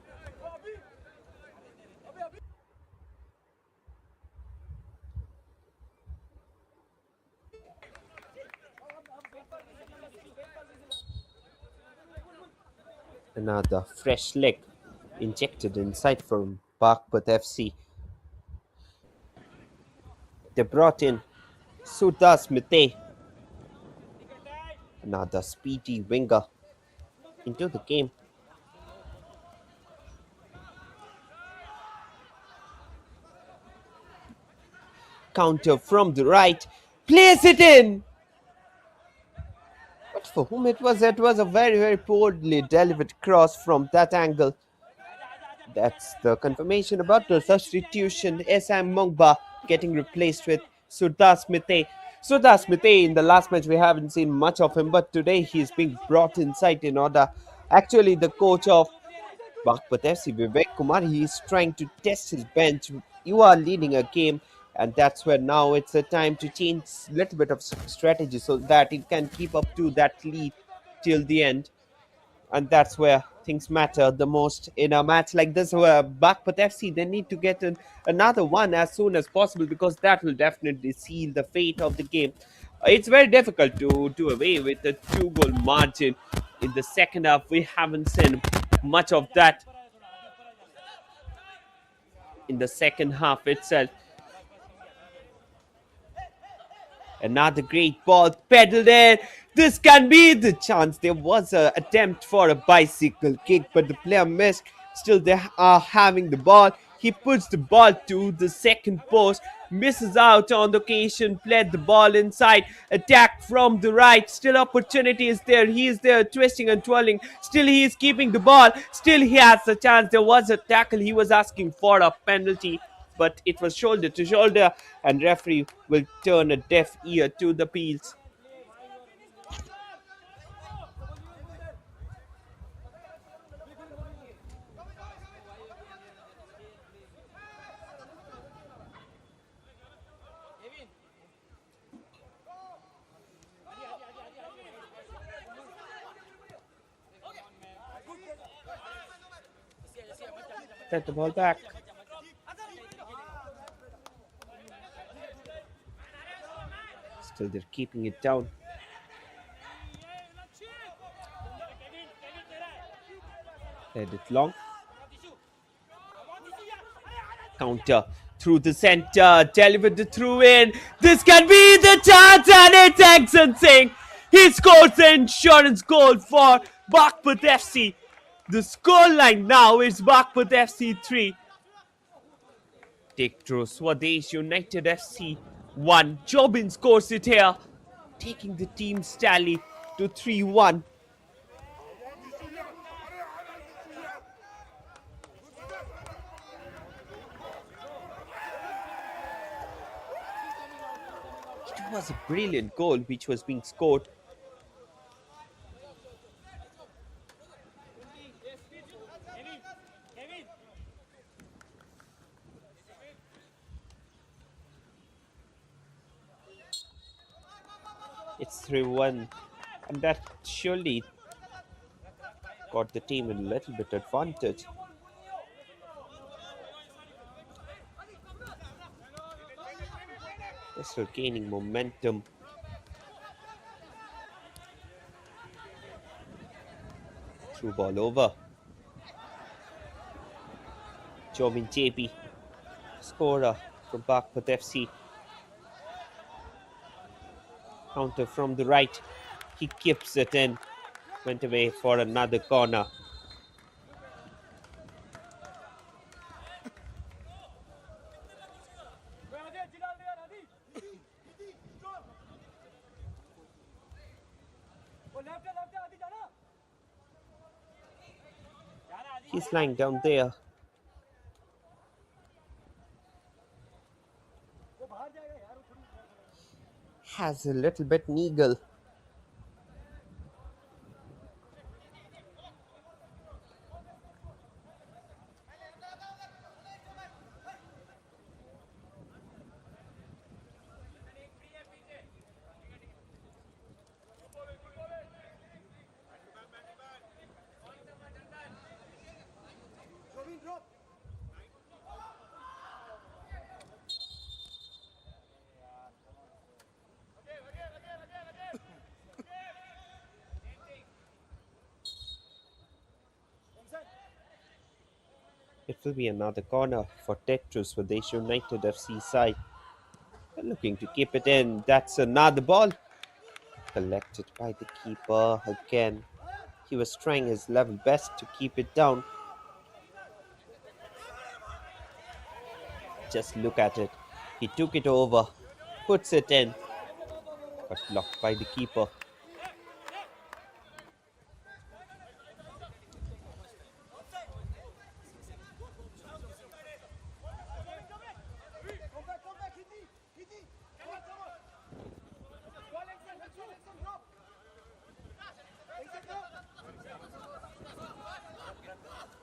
Speaker 1: Another fresh leg injected inside from Baghpat FC. They brought in Sudas Mite, another speedy winger, into the game. Counter from the right, plays it in. But
Speaker 2: Not for whom it was. It was a very, very poorly delivered cross from that angle. That's the confirmation about the substitution. SM Mungba getting replaced with Surdas Mite. Surdas Mite, in the last match, we haven't seen much of him, but today he's being brought inside in order. Actually, the coach of Baghpat FC, Vivek Kumar, he's trying to test his bench. You are leading a game, and that's where now it's a time to change a little bit of strategy so that it can keep up to that lead till the end. And that's where things matter the most in a match like this. Where Baghpat FC, they need to get another one as soon as possible because that will definitely seal the fate of the game. It's very difficult to do away with a two-goal margin in the second half. We haven't seen much of that in the second half itself. Another great ball pedaled in. This can be the chance. There was an attempt for a bicycle kick, but the player missed. Still, they are having the ball. He puts the ball to the second post, misses out on the occasion, played the ball inside, attack from the right. Still, opportunity is there. He is there, twisting and twirling. Still, he is keeping the ball. Still, he has a chance. There was a tackle. He was asking for a penalty, but it was shoulder to shoulder, and referee will turn a deaf ear to the appeals. Set the ball back. Still, they're keeping it down. Played it long. Counter through the center, delivered the through in. This can be the chance, and it's Exxon Singh. He scores the insurance goal for Baghpat FC. The scoreline now is Baghpat FC 3, Techtro Swades United FC 1. Jobin scores it here, taking the team's tally to 3-1. It was a brilliant goal which was being scored. It's 3-1, and that surely got the team in a little bit advantage. They're still gaining momentum. Through ball over. Jobin JB, scorer from Baghpat FC. Counter from the right. He keeps it in. Went away for another corner. He's lying down there. Has a little bit niggle. It will be another corner for Techtro Swades United FC side. They're looking to keep it in. That's another ball. Collected by the keeper again. He was trying his level best to keep it down. Just look at it. He took it over, puts it in, but blocked by the keeper.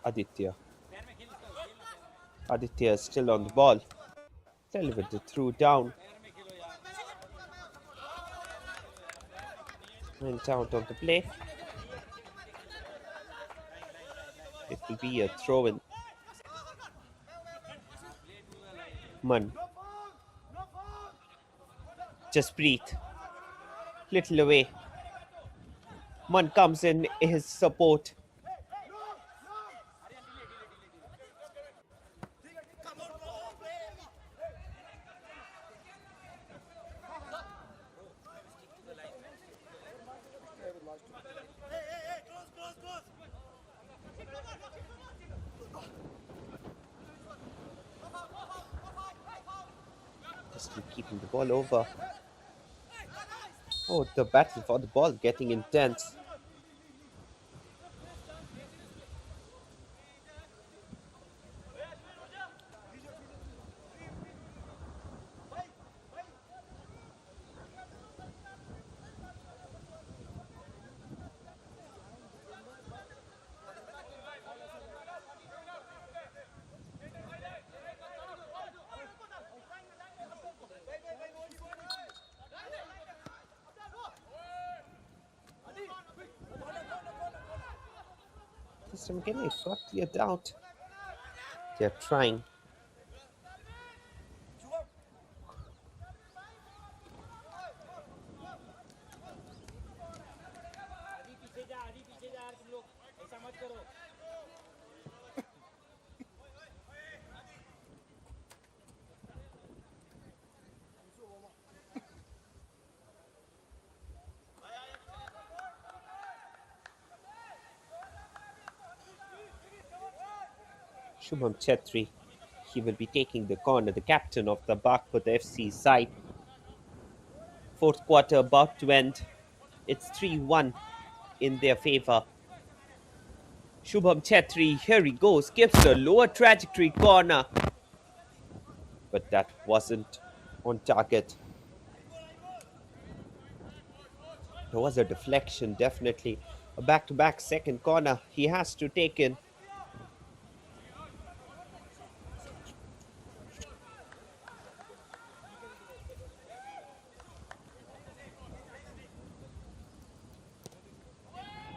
Speaker 2: Aditya. Aditya is still on the ball. Delivered threw down. Went out of the play. It will be a throw in. Man, just breathe. Little away. Man comes in his support. Just keeping the ball over. Oh, the battle for the ball getting intense. This time again, it got cleared out. They're trying. Shubham Chetri. He will be taking the corner, the captain of the Baghpat FC side. Fourth quarter about to end. It's 3-1 in their favor. Shubham Chetri, here he goes, gives the lower trajectory corner. But that wasn't on target. There was a deflection, definitely. A back-to-back second corner he has to take in.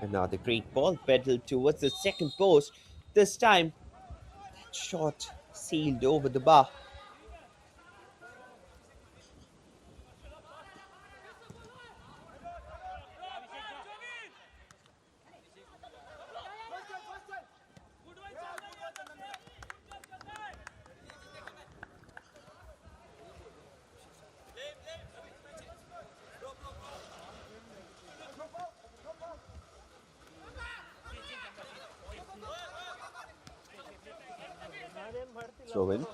Speaker 2: Another great ball pedaled towards the second post. This time, that shot sailed over the bar. Throw in.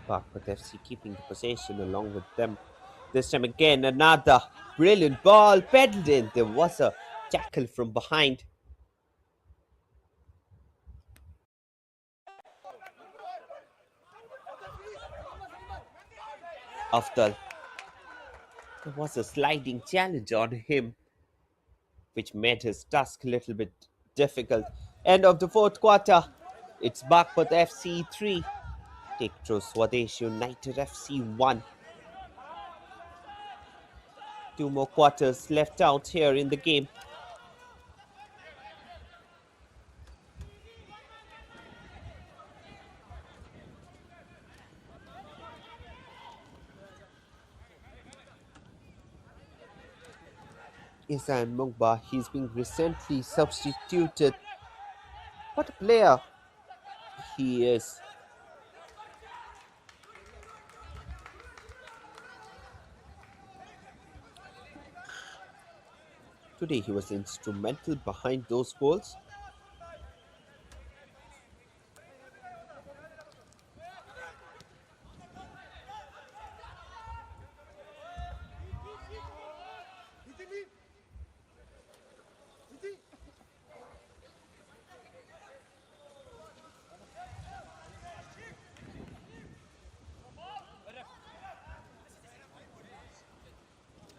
Speaker 2: Baghpat FC keeping the possession along with them. This time again, another brilliant ball pedaled in. There was a tackle from behind. After there was a sliding challenge on him, which made his task a little bit difficult. End of the fourth quarter. It's Baghpat FC 3, Techtro Swades United FC 1. Two more quarters left out here in the game. Isan Mungba, he's been recently substituted. What a player he is. Today he was instrumental behind those goals.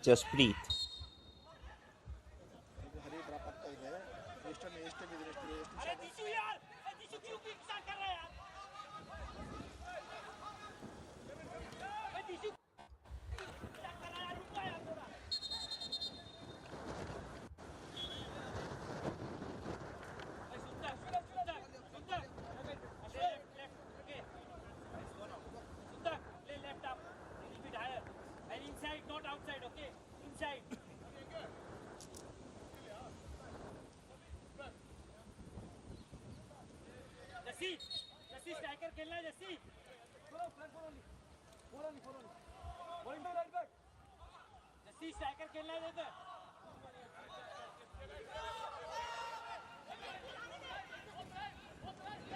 Speaker 2: Just breathe.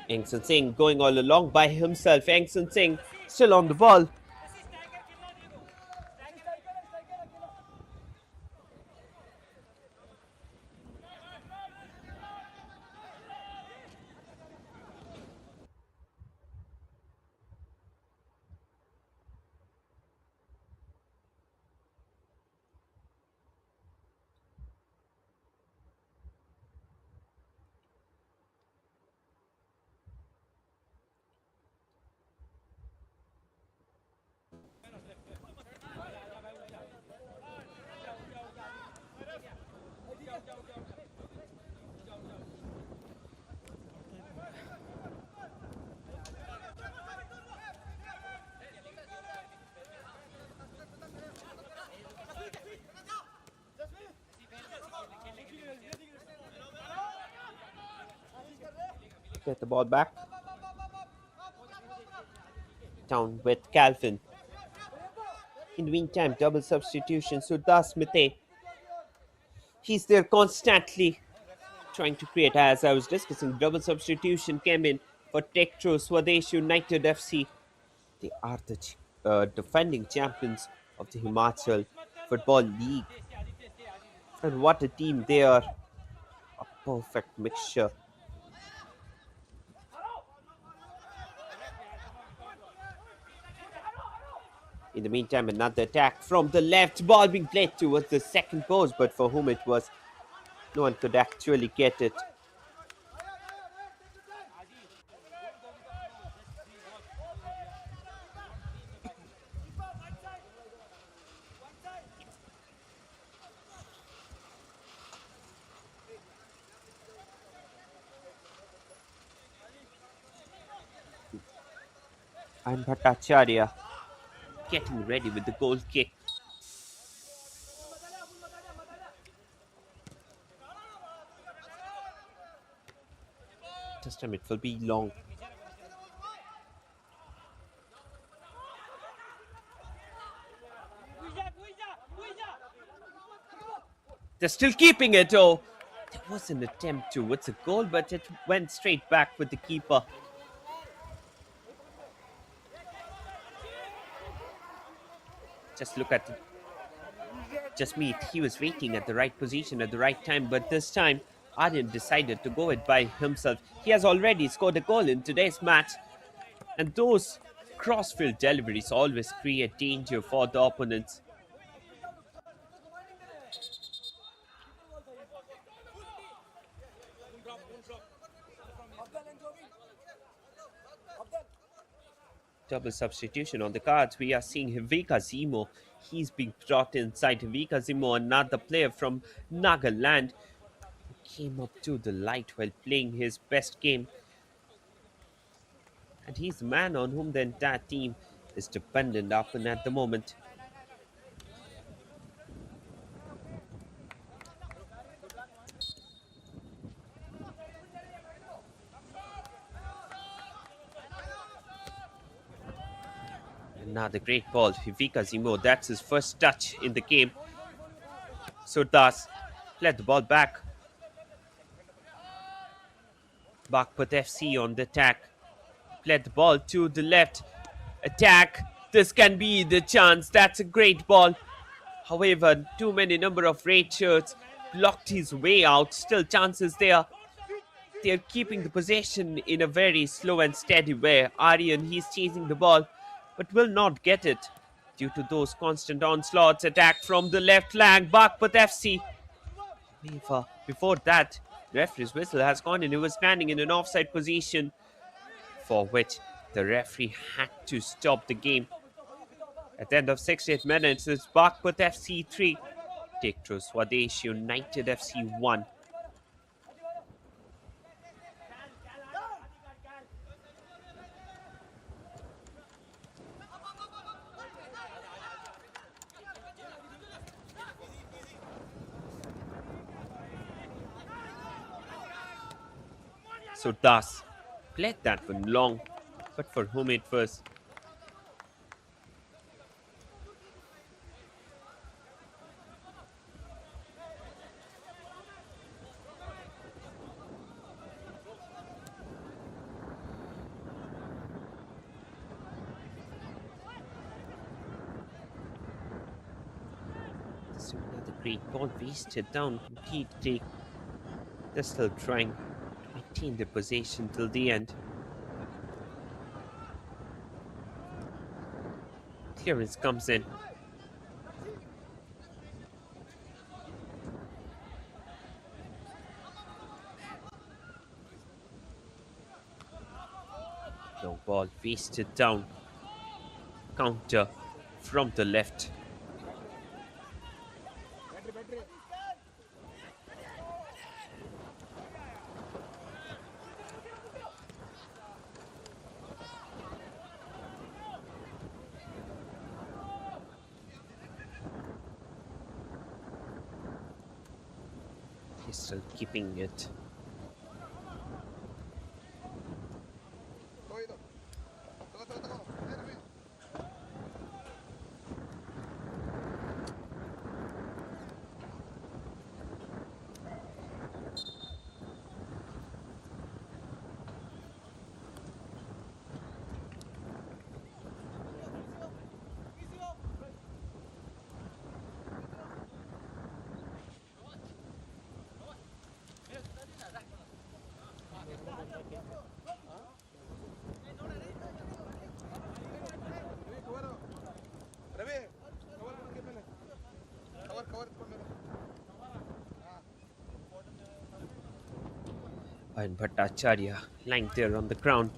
Speaker 2: Engson Singh going all along by himself. Engson Singh still on the ball. Get the ball back. Down with Calvin. In the meantime, double substitution. Surdas Mite. He's there constantly trying to create. As I was discussing, double substitution came in for Techtro Swades United FC. They are the defending champions of the Himachal Football League. And what a team they are. A perfect mixture. In the meantime, another attack from the left. Ball being played towards the second post, but for whom it was, no one could actually get it. And Bhattacharya getting ready with the goal kick. This time it will be long. They're still keeping it. Oh, there was an attempt towards a goal, but it went straight back with the keeper. Just look at it. Just meet. He was waiting at the right position at the right time, but this time Aryan decided to go it by himself. He has already scored a goal in today's match, and those crossfield deliveries always create danger for the opponents. Double substitution on the cards. We are seeing Hivika Zemo. He's being brought inside. Hivika Zemo, another player from Nagaland, who came up to the light while playing his best game. And he's the man on whom the entire team is dependent upon at the moment. Another great ball. Hivika Zemo, that's his first touch in the game. Surdas
Speaker 1: Let the ball back. Baghpat FC on the attack. Let the ball to the left. Attack. This can be the chance. That's a great ball. However, too many number of red shirts blocked his way out. Still chances there. They're keeping the possession in a very slow and steady way. Aryan, he's chasing the ball, but will not get it due to those constant onslaughts. Attack from the left flank. Baghpat FC. Before that, the referee's whistle has gone and he was standing in an offside position, for which the referee had to stop the game. At the end of 68 minutes, it's Baghpat FC 3, Techtro Swades United FC 1. So Das played that one long, but for whom it was. So another great ball wasted down completely. They're still trying to maintain the possession till the end. Clearance comes in. No ball wasted down. Counter from the left. He's still keeping it. And Bhattacharya lying there on the ground.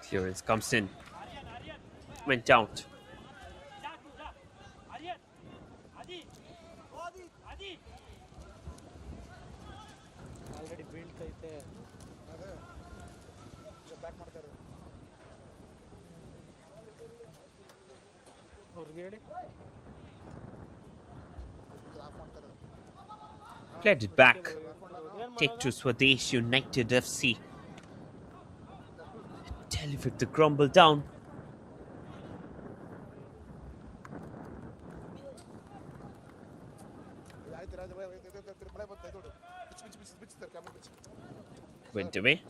Speaker 1: Clearance comes in. Went out. Played it back. Techtro Swades United FC. Delivered the crumble down. Went away.